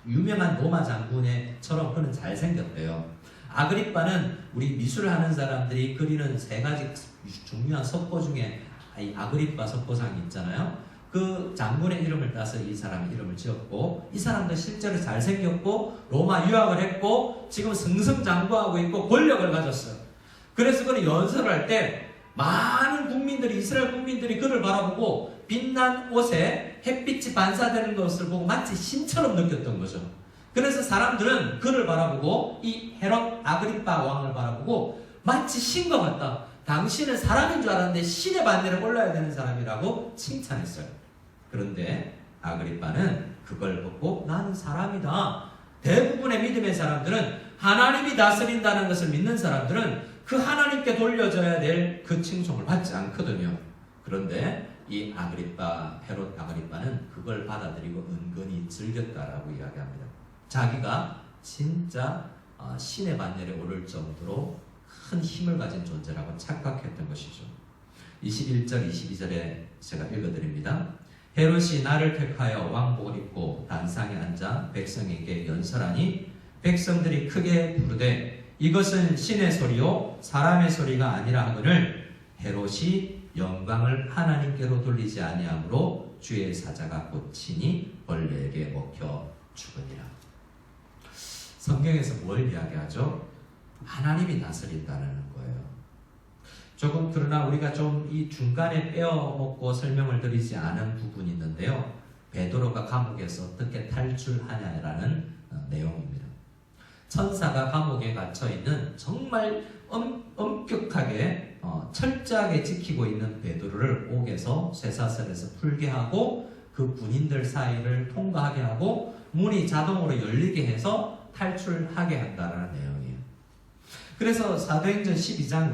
유명한 로마 장군처럼 그는 잘생겼대요. 아그리빠는 우리 미술을 하는 사람들이 그리는 3가지 중요한 석고 중에 이 아그리빠 석고상이 있잖아요. 그 장군의 이름을 따서 이 사람의 이름을 지었고 이 사람도 실제로 잘생겼고 로마 유학을 했고 지금 승승장구하고 있고 권력을 가졌어요. 그래서 그는 연설을 할 때 많은 국민들이 이스라엘 국민들이 그를 바라보고 빛난 옷에 햇빛이 반사되는 것을 보고 마치 신처럼 느꼈던 거죠. 그래서 사람들은 그를 바라보고 이 헤롯 아그리빠 왕을 바라보고 마치 신과 같다. 당신은 사람인 줄 알았는데 신의 반열에 올라야 되는 사람이라고 칭찬했어요. 그런데 아그리빠는 그걸 보고 나는 사람이다. 대부분의 믿음의 사람들은 하나님이 다스린다는 것을 믿는 사람들은 그 하나님께 돌려져야 될 그 칭송을 받지 않거든요. 그런데 이 헤롯 아그리빠는 그걸 받아들이고 은근히 즐겼다라고 이야기합니다. 자기가 진짜 신의 반열에 오를 정도로 큰 힘을 가진 존재라고 착각했던 것이죠. 21절, 22절에 제가 읽어드립니다. 헤롯이 나를 택하여 왕복을 입고 단상에 앉아 백성에게 연설하니 백성들이 크게 부르되 이것은 신의 소리요 사람의 소리가 아니라 하거늘 헤롯이 영광을 하나님께로 돌리지 아니하므로 주의 사자가 고치니 벌레에게 먹혀 죽으니라. 성경에서 뭘 이야기하죠? 하나님이 다스린다는 거예요. 조금 그러나 우리가 좀 이 중간에 빼어먹고 설명을 드리지 않은 부분이 있는데요. 베드로가 감옥에서 어떻게 탈출하냐라는 내용입니다. 천사가 감옥에 갇혀 있는 정말 엄격하게 철저하게 지키고 있는 베드로를 옥에서 쇠사슬에서 풀게 하고 그 군인들 사이를 통과하게 하고 문이 자동으로 열리게 해서 탈출하게 한다는 내용이에요. 그래서 사도행전 12장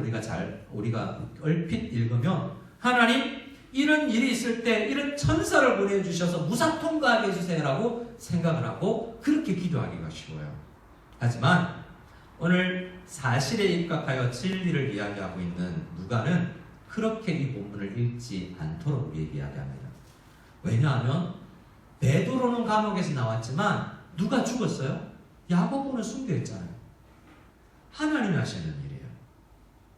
우리가 얼핏 읽으면 하나님 이런 일이 있을 때 이런 천사를 보내주셔서 무사 통과하게 해주세요라고 생각을 하고 그렇게 기도하기가 쉬워요. 하지만 오늘 사실에 입각하여 진리를 이야기하고 있는 누가는 그렇게 이 본문을 읽지 않도록 우리에게 이야기합니다. 왜냐하면 베드로는 감옥에서 나왔지만 누가 죽었어요? 야고보는 순교했잖아요. 하나님이 하시는 일이에요.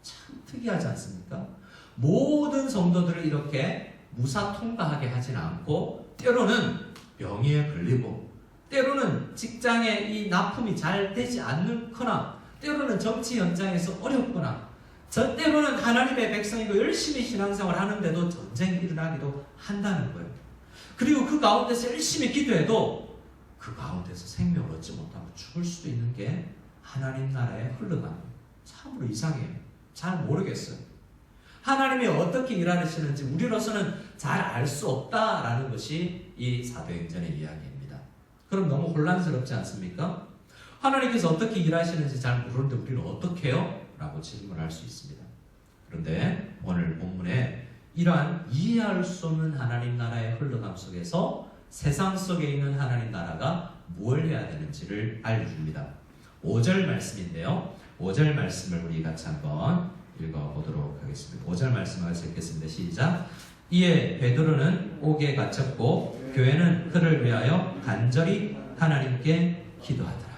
참 특이하지 않습니까? 모든 성도들을 이렇게 무사 통과하게 하지는 않고 때로는 병에 걸리고 때로는 직장에 이 납품이 잘 되지 않거나 때로는 정치 현장에서 어렵거나 때로는 하나님의 백성이고 열심히 신앙생활을 하는데도 전쟁이 일어나기도 한다는 거예요. 그리고 그 가운데서 열심히 기도해도 그 가운데서 생명을 얻지 못하고 죽을 수도 있는 게 하나님 나라의 흘러가는 참으로 이상해요. 잘 모르겠어요. 하나님이 어떻게 일하시는지 우리로서는 잘 알 수 없다라는 것이 이 사도행전의 이야기입니다. 그럼 너무 혼란스럽지 않습니까? 하나님께서 어떻게 일하시는지 잘 모르는데 우리는 어떻게 해요? 라고 질문할 수 있습니다. 그런데 오늘 본문에 이러한 이해할 수 없는 하나님 나라의 흘러감 속에서 세상 속에 있는 하나님 나라가 무엇을 해야 되는지를 알려줍니다. 5절 말씀인데요. 5절 말씀을 우리 같이 한번 읽어보도록 하겠습니다. 5절 말씀을 같이 읽겠습니다. 시작. 이에 베드로는 옥에 갇혔고 교회는 그를 위하여 간절히 하나님께 기도하더라.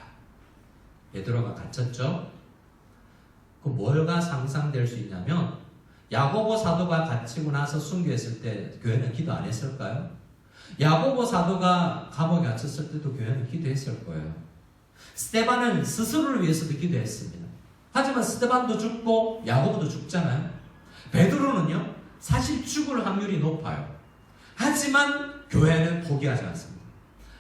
베드로가 갇혔죠. 그 뭐가 상상될 수 있냐면 야고보 사도가 갇히고 나서 순교했을 때 교회는 기도 안 했을까요? 야고보 사도가 감옥에 갇혔을 때도 교회는 기도했을 거예요. 스데반은 스스로를 위해서도 기도했습니다. 하지만 스데반도 죽고 야고보도 죽잖아요. 베드로는요 사실 죽을 확률이 높아요. 하지만 교회는 포기하지 않습니다.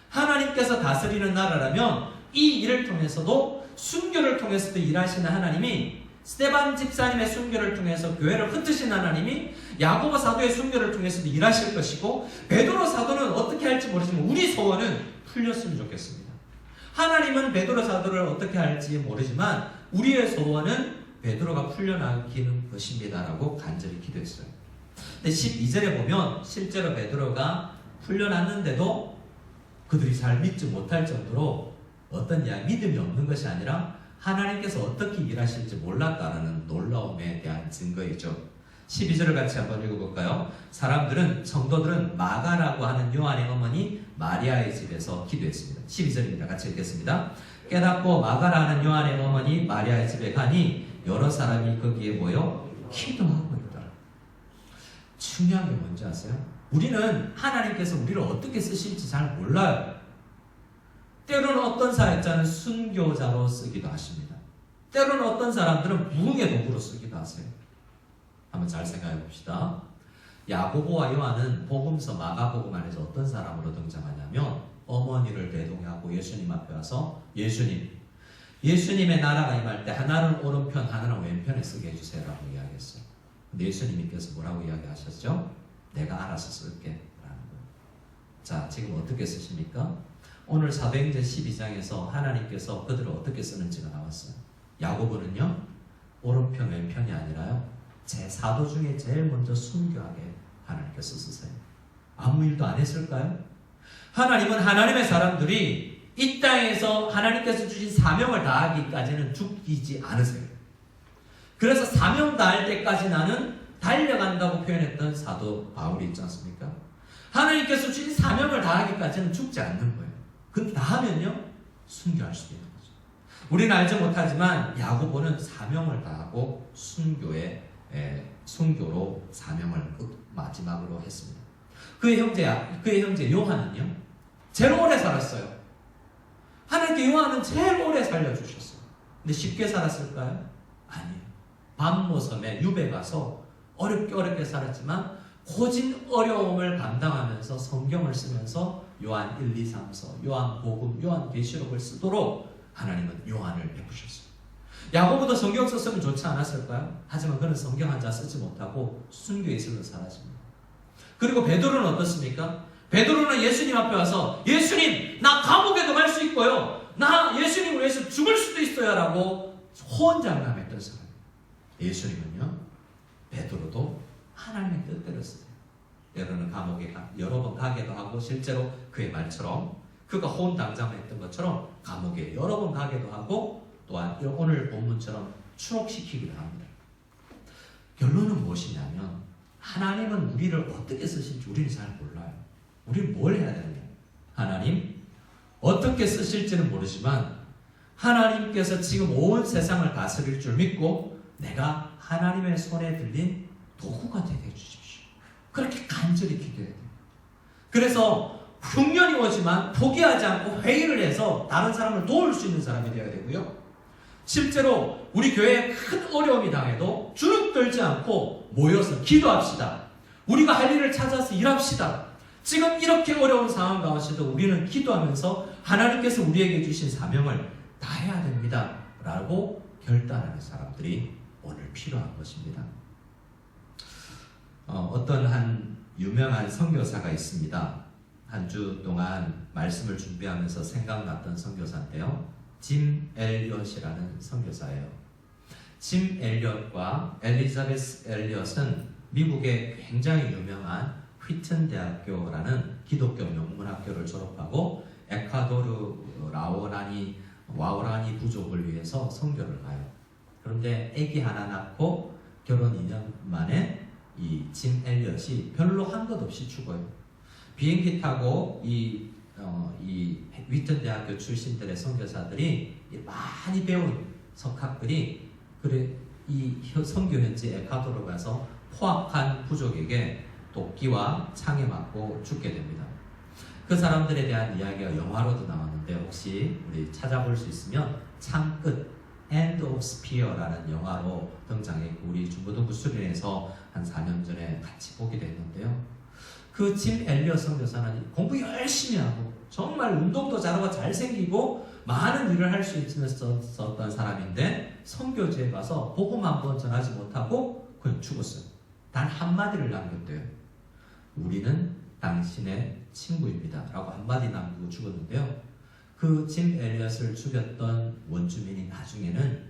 하나님께서 다스리는 나라라면 이 일을 통해서도 순교를 통해서도 일하시는 하나님이 스데반 집사님의 순교를 통해서 교회를 흩으신 하나님이 야고보 사도의 순교를 통해서도 일하실 것이고 베드로 사도는 어떻게 할지 모르지만 우리 소원은 풀렸으면 좋겠습니다. 하나님은 베드로 사도를 어떻게 할지 모르지만 우리의 소원은 베드로가 풀려나기는 것입니다라고 간절히 기도했어요. 근데 12절에 보면 실제로 베드로가 풀려났는데도 그들이 잘 믿지 못할 정도로 어떤 믿음이 없는 것이 아니라 하나님께서 어떻게 일하실지 몰랐다라는 놀라움에 대한 증거이죠. 12절을 같이 한번 읽어볼까요? 성도들은 마가라고 하는 요한의 어머니 마리아의 집에서 기도했습니다. 12절입니다. 같이 읽겠습니다. 깨닫고 마가라 하는 요한의 어머니 마리아의 집에 가니 여러 사람이 거기에 모여 기도하고 있더라. 중요한 게 뭔지 아세요? 우리는 하나님께서 우리를 어떻게 쓰실지 잘 몰라요. 때로는 어떤 사역자는 순교자로 쓰기도 하십니다. 때로는 어떤 사람들은 부흥의 도구로 쓰기도 하세요. 한번 잘 생각해 봅시다. 야고보와 요한은 복음서 마가복음 안에서 어떤 사람으로 등장하냐면 어머니를 대동하고 예수님 앞에 와서 예수님의 나라가 임할 때 하나는 오른편 하나는 왼편에 쓰게 해주세요라고 이야기했어요. 근데 예수님께서 뭐라고 이야기하셨죠? 내가 알아서 쓸게 라는 거예요. 자, 지금 어떻게 쓰십니까? 오늘 사도행전 12장에서 하나님께서 그들을 어떻게 쓰는지가 나왔어요. 야고보는요, 오른편 왼편이 아니라요, 제 사도 중에 제일 먼저 순교하게 하나님께서 쓰세요. 아무 일도 안 했을까요? 하나님은 하나님의 사람들이 이 땅에서 하나님께서 주신 사명을 다하기까지는 죽이지 않으세요. 그래서 사명 다할 때까지 나는 달려간다고 표현했던 사도 바울이 있지 않습니까? 하나님께서 주신 사명을 다하기까지는 죽지 않는 거예요. 근데 다하면요, 순교할 수도 있는 거죠. 우리는 알지 못하지만 야고보는 사명을 다하고 순교로 사명을 마지막으로 했습니다. 그의 형제 요한은요, 제일 오래 살았어요. 하나님께 요한은 제일 오래 살려주셨어요. 근데 쉽게 살았을까요? 아니에요. 밤모섬에 유배 가서 어렵게 살았지만 고진 어려움을 감당하면서 성경을 쓰면서 요한 1, 2, 3서, 요한복음, 요한계시록을 쓰도록 하나님은 요한을 베푸셨어요. 야고보도 성경 썼으면 좋지 않았을까요? 하지만 그는 성경 한 자 쓰지 못하고 순교의 길로 사라집니다. 그리고 베드로는 어떻습니까? 베드로는 예수님 앞에 와서 예수님, 나 감옥에도 갈 수 있고요, 나 예수님을 위해서 죽을 수도 있어요 라고 호언장담했던 사람이에요. 예수님은요, 베드로도 하나님의 뜻대로 쓰세요. 여러분 감옥에 여러 번 가기도 하고, 실제로 그의 말처럼 그가 호언장담했던 것처럼 감옥에 여러 번 가기도 하고, 또한 오늘 본문처럼 추록시키기도 합니다. 결론은 무엇이냐면 하나님은 우리를 어떻게 쓰실지 우리는 잘 몰라요. 우리는 뭘 해야 되느냐? 하나님 어떻게 쓰실지는 모르지만 하나님께서 지금 온 세상을 다스릴 줄 믿고 내가 하나님의 손에 들린 도구가 되게 해주십시오. 그렇게 간절히 기도해야 돼요. 그래서 흉년이 오지만 포기하지 않고 회의를 해서 다른 사람을 도울 수 있는 사람이 되어야 되고요. 실제로 우리 교회에 큰 어려움이 당해도 주눅 들지 않고 모여서 기도합시다. 우리가 할 일을 찾아서 일합시다. 지금 이렇게 어려운 상황 가운데도 우리는 기도하면서 하나님께서 우리에게 주신 사명을 다해야 됩니다 라고 결단하는 사람들이 오늘 필요한 것입니다. 어떤 한 유명한 선교사가 있습니다. 한 주 동안 말씀을 준비하면서 생각났던 선교사인데요, 짐 엘리엇이라는 선교사예요. 짐 엘리엇과 엘리자베스 엘리엇은 미국의 굉장히 유명한 휘튼 대학교라는 기독교 명문학교를 졸업하고 에콰도르 와오라니 부족을 위해서 선교를 가요. 그런데 아기 하나 낳고 결혼 2년 만에 이 짐 엘리엇이 별로 한 것 없이 죽어요. 비행기 타고 이 휘튼 대학교 출신들의 선교사들이 많이 배운 석학들이 이 선교 현지 에콰도르 가서 포악한 부족에게 도끼와 창에 맞고 죽게 됩니다. 그 사람들에 대한 이야기가 영화로도 나왔는데 혹시 우리 찾아볼 수 있으면 창끝 End of Spear라는 영화로 등장했고 우리 중고등부 수련회에서 한 4년 전에 같이 보기도 했는데요. 그 짐 엘리엇 선교사는 공부 열심히 하고 정말 운동도 잘하고 잘생기고 많은 일을 할 수 있었던 사람인데 선교지에 가서 복음 한 번 전하지 못하고 그냥 죽었어요. 단 한마디를 남겼대요. 우리는 당신의 친구입니다 라고 한마디 남기고 죽었는데요. 그 짐 엘리엇을 죽였던 원주민이 나중에는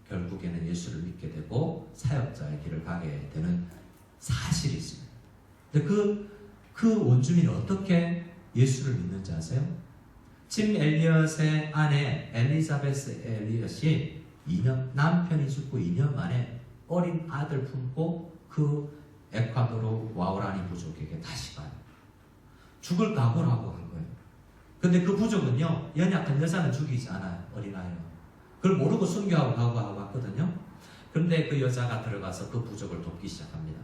결국에는 예수를 믿게 되고 사역자의 길을 가게 되는 사실이 있습니다. 근데 그 원주민이 어떻게 예수를 믿는지 아세요? 짐 엘리엇의 아내 엘리자베스 엘리엇이 남편이 죽고 2년 만에 어린 아들 품고 그 에콰도르 와오라니 부족에게 다시 가요. 죽을 각오를 하고 간 거예요. 근데 그 부족은요, 연약한 여자는 죽이지 않아요. 어린아이는. 그걸 모르고 순교하고 각오하고 갔거든요. 그런데 그 여자가 들어가서 그 부족을 돕기 시작합니다.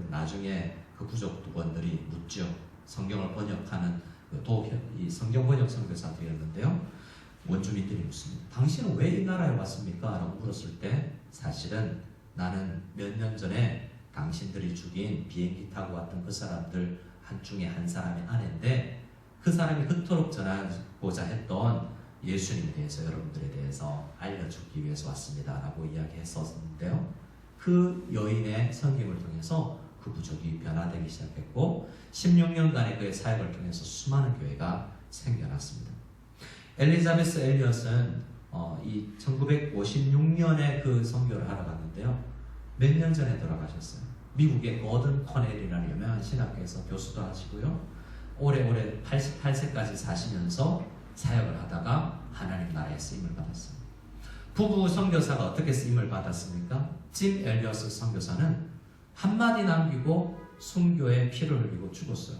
나중에 그 부족 두번들이 묻죠. 성경을 번역하는 이 성경 번역 선교사들이었는데요. 원주민들이 묻습니다. 당신은 왜 이 나라에 왔습니까? 라고 물었을 때 사실은 나는 몇 년 전에 당신들이 죽인 비행기 타고 왔던 그 사람들 중에 한 사람의 아내인데 그 사람이 그토록 전하고자 했던 예수님에 대해서 여러분들에 대해서 알려주기 위해서 왔습니다 라고 이야기했었는데요. 그 여인의 섬김을 통해서 그 부족이 변화되기 시작했고 16년간의 그의 사역을 통해서 수많은 교회가 생겨났습니다. 엘리자베스 엘리엇은 이 1956년에 그 선교를 하러 갔는데요. 몇 년 전에 돌아가셨어요. 미국의 거든 코넬이라는 유명한 신학교에서 교수도 하시고요. 오래오래 88세까지 사시면서 사역을 하다가 하나님 나라에 쓰임을 받았어요. 부부 선교사가 어떻게 쓰임을 받았습니까? 짐 엘리엇 선교사는 한마디 남기고 순교에 피를 흘리고 죽었어요.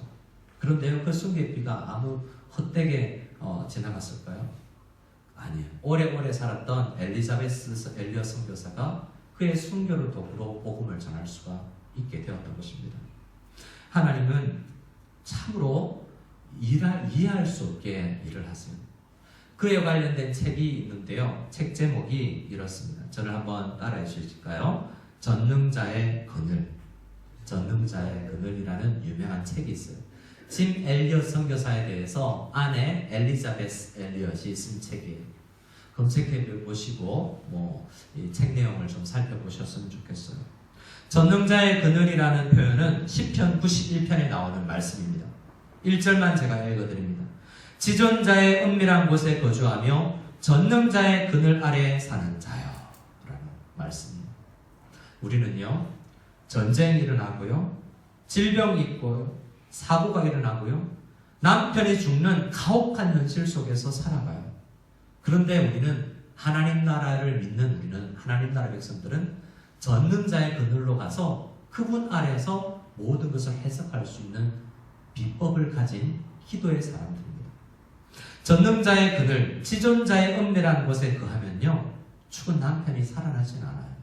그런데요, 그 순교의 피가 아무 헛되게 지나갔을까요? 아니에요. 오래오래 살았던 엘리자베스 엘리엇 선교사가 그의 순교를 도구로 복음을 전할 수가 있게 되었던 것입니다. 하나님은 참으로 이해할 수 없게 일을 하세요. 그에 관련된 책이 있는데요. 책 제목이 이렇습니다. 저를 한번 따라해 주실까요? 전능자의 그늘. 전능자의 그늘이라는 유명한 책이 있어요. 짐 엘리엇 선교사에 대해서 아내 엘리자베스 엘리엇이 쓴 책이에요. 검색해 보시고 이 책 내용을 좀 살펴보셨으면 좋겠어요. 전능자의 그늘이라는 표현은 시편 91편에 나오는 말씀입니다. 1절만 제가 읽어드립니다. 지존자의 은밀한 곳에 거주하며 전능자의 그늘 아래에 사는 자여 라는 말씀입니다. 우리는요, 전쟁이 일어나고요, 질병이 있고요, 사고가 일어나고요, 남편이 죽는 가혹한 현실 속에서 살아가요. 그런데 우리는 하나님 나라를 믿는 우리는 하나님 나라 백성들은 전능자의 그늘로 가서 그분 아래에서 모든 것을 해석할 수 있는 비법을 가진 기도의 사람들입니다. 전능자의 그늘, 지존자의 은밀한 곳에 거하면요, 죽은 남편이 살아나진 않아요.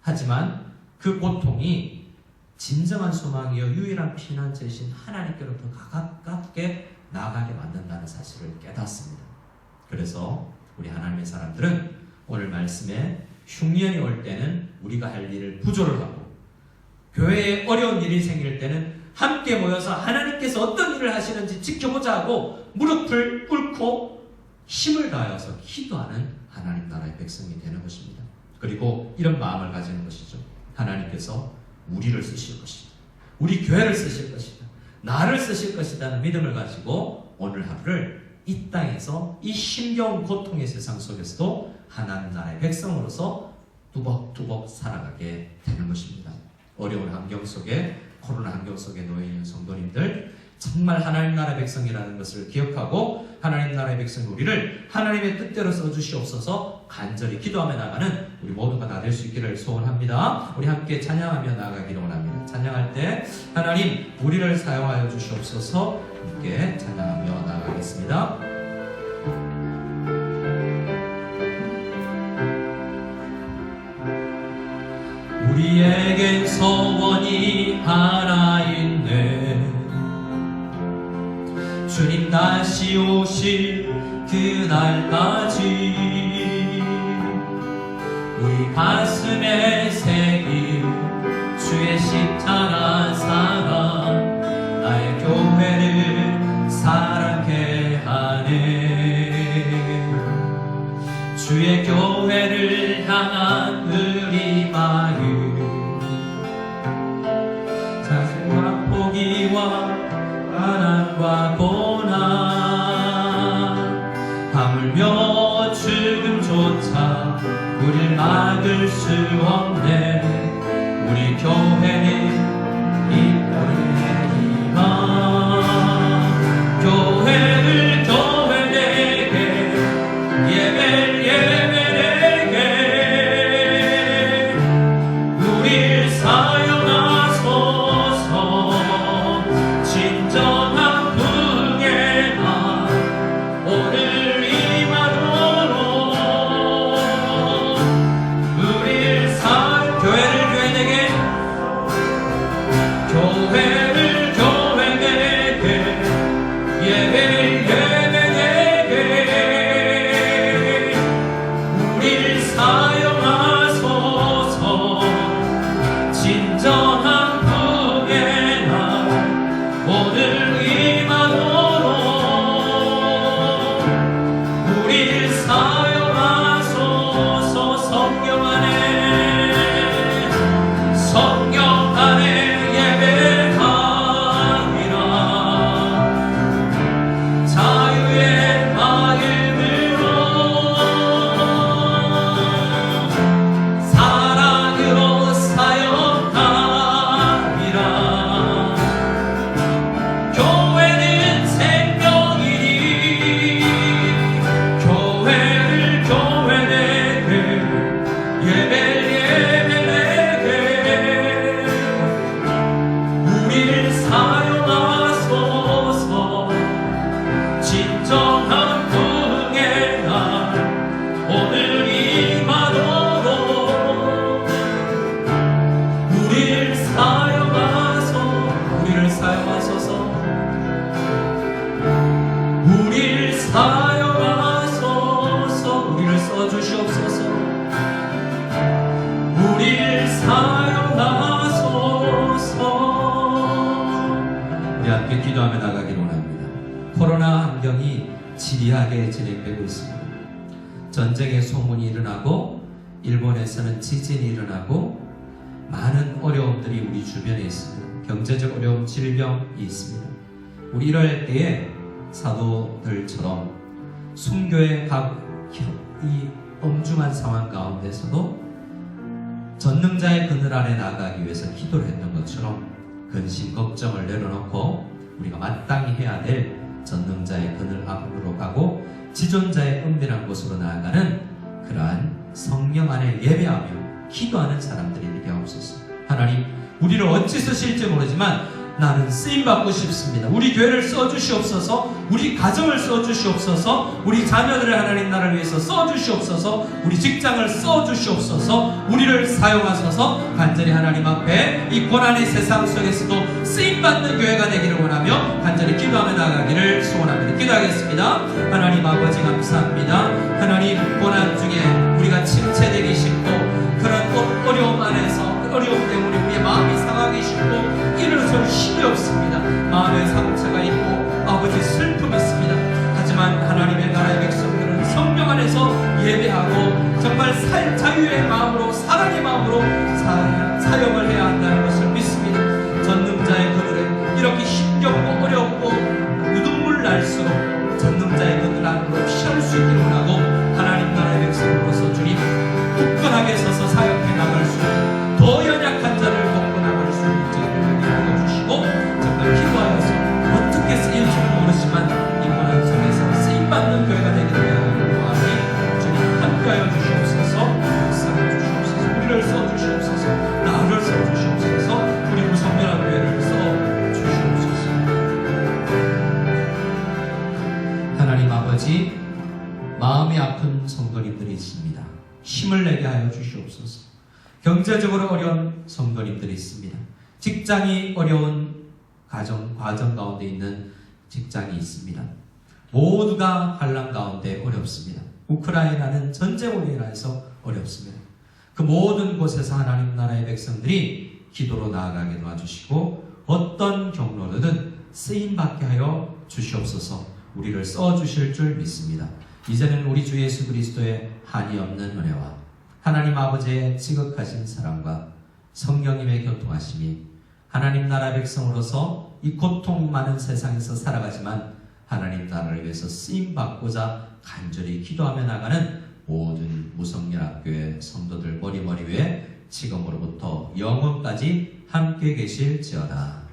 하지만 그 고통이 진정한 소망이요 유일한 피난처이신 하나님께로 더 가깝게 나아가게 만든다는 사실을 깨닫습니다. 그래서 우리 하나님의 사람들은 오늘 말씀에 흉년이 올 때는 우리가 할 일을 부조를 하고, 교회에 어려운 일이 생길 때는 함께 모여서 하나님께서 어떤 일을 하시는지 지켜보자 하고 무릎을 꿇고 힘을 다하여서 기도하는 하나님 나라의 백성이 되는 것입니다. 그리고 이런 마음을 가지는 것이죠. 하나님께서 우리를 쓰실 것이다, 우리 교회를 쓰실 것이다, 나를 쓰실 것이라는 믿음을 가지고 오늘 하루를 이 땅에서 이 힘겨운 고통의 세상 속에서도 하나님 나라의 백성으로서 뚜벅뚜벅 살아가게 되는 것입니다. 어려운 환경 속에, 코로나 환경 속에 놓여있는 성도님들, 정말 하나님 나라의 백성이라는 것을 기억하고 하나님 나라의 백성 우리를 하나님의 뜻대로 써주시옵소서 간절히 기도하며 나가는 우리 모두가 다 될 수 있기를 소원합니다. 우리 함께 찬양하며 나가기를 원합니다. 찬양할 때 하나님 우리를 사용하여 주시옵소서. 함께 찬양하며 나가겠습니다. 우리에겐 소원이 하나 있네. 주님 다시 오실 그날까지 우리 가슴에 새긴 주의 십자가 사랑, 나의 교회를 사랑케 하네. 주의 교회를 향한 우리 마음, 자신과 포기와 가난과 고난, 하물며 죽음조차 우릴 막을 수 없네. 우리 교회는 이끌의 희망, 교회를 교회 내게, 예배를 예배 내게 우릴 사용하소서. 진정한 부흥에만 오늘 임하도록 우릴 사용하소서. 교회는 생명이니 교회를 교회 내게 예배를 예배 내게 우리를 사용하소서. 진정한 부흥의 날 오늘 임하도록 우리를 사용하소서. 우리를 사용하소서. 우리를 써주시옵소서. 우리를 사용하소서. 우리 함께 기도하며 나가기를 원합니다. 코로나 환경이 지리하게 진행되고 있습니다. 전쟁의 소문이 일어나고 일본에서는 지진이 일어나고 많은 어려움들이 우리 주변에 있습니다. 경제적 어려움, 질병이 있습니다. 우리 이럴 때에 사도들처럼 순교에 이 엄중한 상황 가운데서도 전능자의 그늘 아래 나아가기 위해서 기도를 했던 것처럼 근심 걱정을 내려놓고 우리가 마땅히 해야 될 전능자의 그늘 앞으로 가고 지존자의 은밀한 곳으로 나아가는 그러한 성령 안에 예배하며 기도하는 사람들이 되게 하옵소서. 하나님, 우리를 어찌 쓰실지 모르지만 나는 쓰임받고 싶습니다. 우리 교회를 써주시옵소서. 우리 가정을 써주시옵소서. 우리 자녀들을 하나님 나라를 위해서 써주시옵소서. 우리 직장을 써주시옵소서. 우리를 사용하소서. 간절히 하나님 앞에 이 고난의 세상 속에서도 쓰임받는 교회가 되기를 원하며 간절히 기도하며 나가기를 소원합니다. 기도하겠습니다. 하나님 아버지 감사합니다. 하나님, 고난 중에 우리가 침체되기 쉽고 그런 어려움 안에서 어려움 때문에 우리의 마음이 상하기 쉽고 일어설 힘이 없습니다. 마음에 상처가 있고 아버지 슬픔이 있습니다. 하지만 하나님의 나라의 백성들은 성령 안에서 예배하고 정말 자유의 마음으로 사랑의 마음으로 사역을 해야 한다는 것을 믿습니다. 전능자의 그늘에 이렇게 힘겹고 어렵고 눈물 날수록 전능자의 그늘 안으로 피할 수 있기를 원하고 하나님 나라의 백성으로서 주님 굳건하게 서서 사역해 나갈 수 있는 더 연약한 자를 돕고 나갈 수 있는 자를 도와주시고 정말 기도하여서 어떻게 쓰일지 모르지만 이 고난 속에서 쓰임받는 교회가 되기를 원하니 주님 함께하여 주시옵소서. 역사해 주시옵소서. 우리를 써주시옵소서. 나를 써주시옵소서. 우리 무성결한 교회를 써주시옵소서. 하나님 아버지, 마음이 아픈 성도님들이 있습니다. 힘을 내게 하여 주시옵소서. 경제적으로 어려운 성도님들이 있습니다. 직장이 어려운 과정 가운데 있는 직장이 있습니다. 모두가 환난 가운데 어렵습니다. 우크라이나는 전쟁으로 인해서 어렵습니다. 그 모든 곳에서 하나님 나라의 백성들이 기도로 나아가게 도와주시고 어떤 경로로든 쓰임받게 하여 주시옵소서. 우리를 써주실 줄 믿습니다. 이제는 우리 주 예수 그리스도의 한이 없는 은혜와 하나님 아버지의 지극하신 사랑과 성령님의 교통하심이 하나님 나라 백성으로서 이 고통 많은 세상에서 살아가지만 하나님 나라를 위해서 쓰임받고자 간절히 기도하며 나가는 모든 무성연합교회 성도들 머리 위에 지금으로부터 영원까지 함께 계실지어다.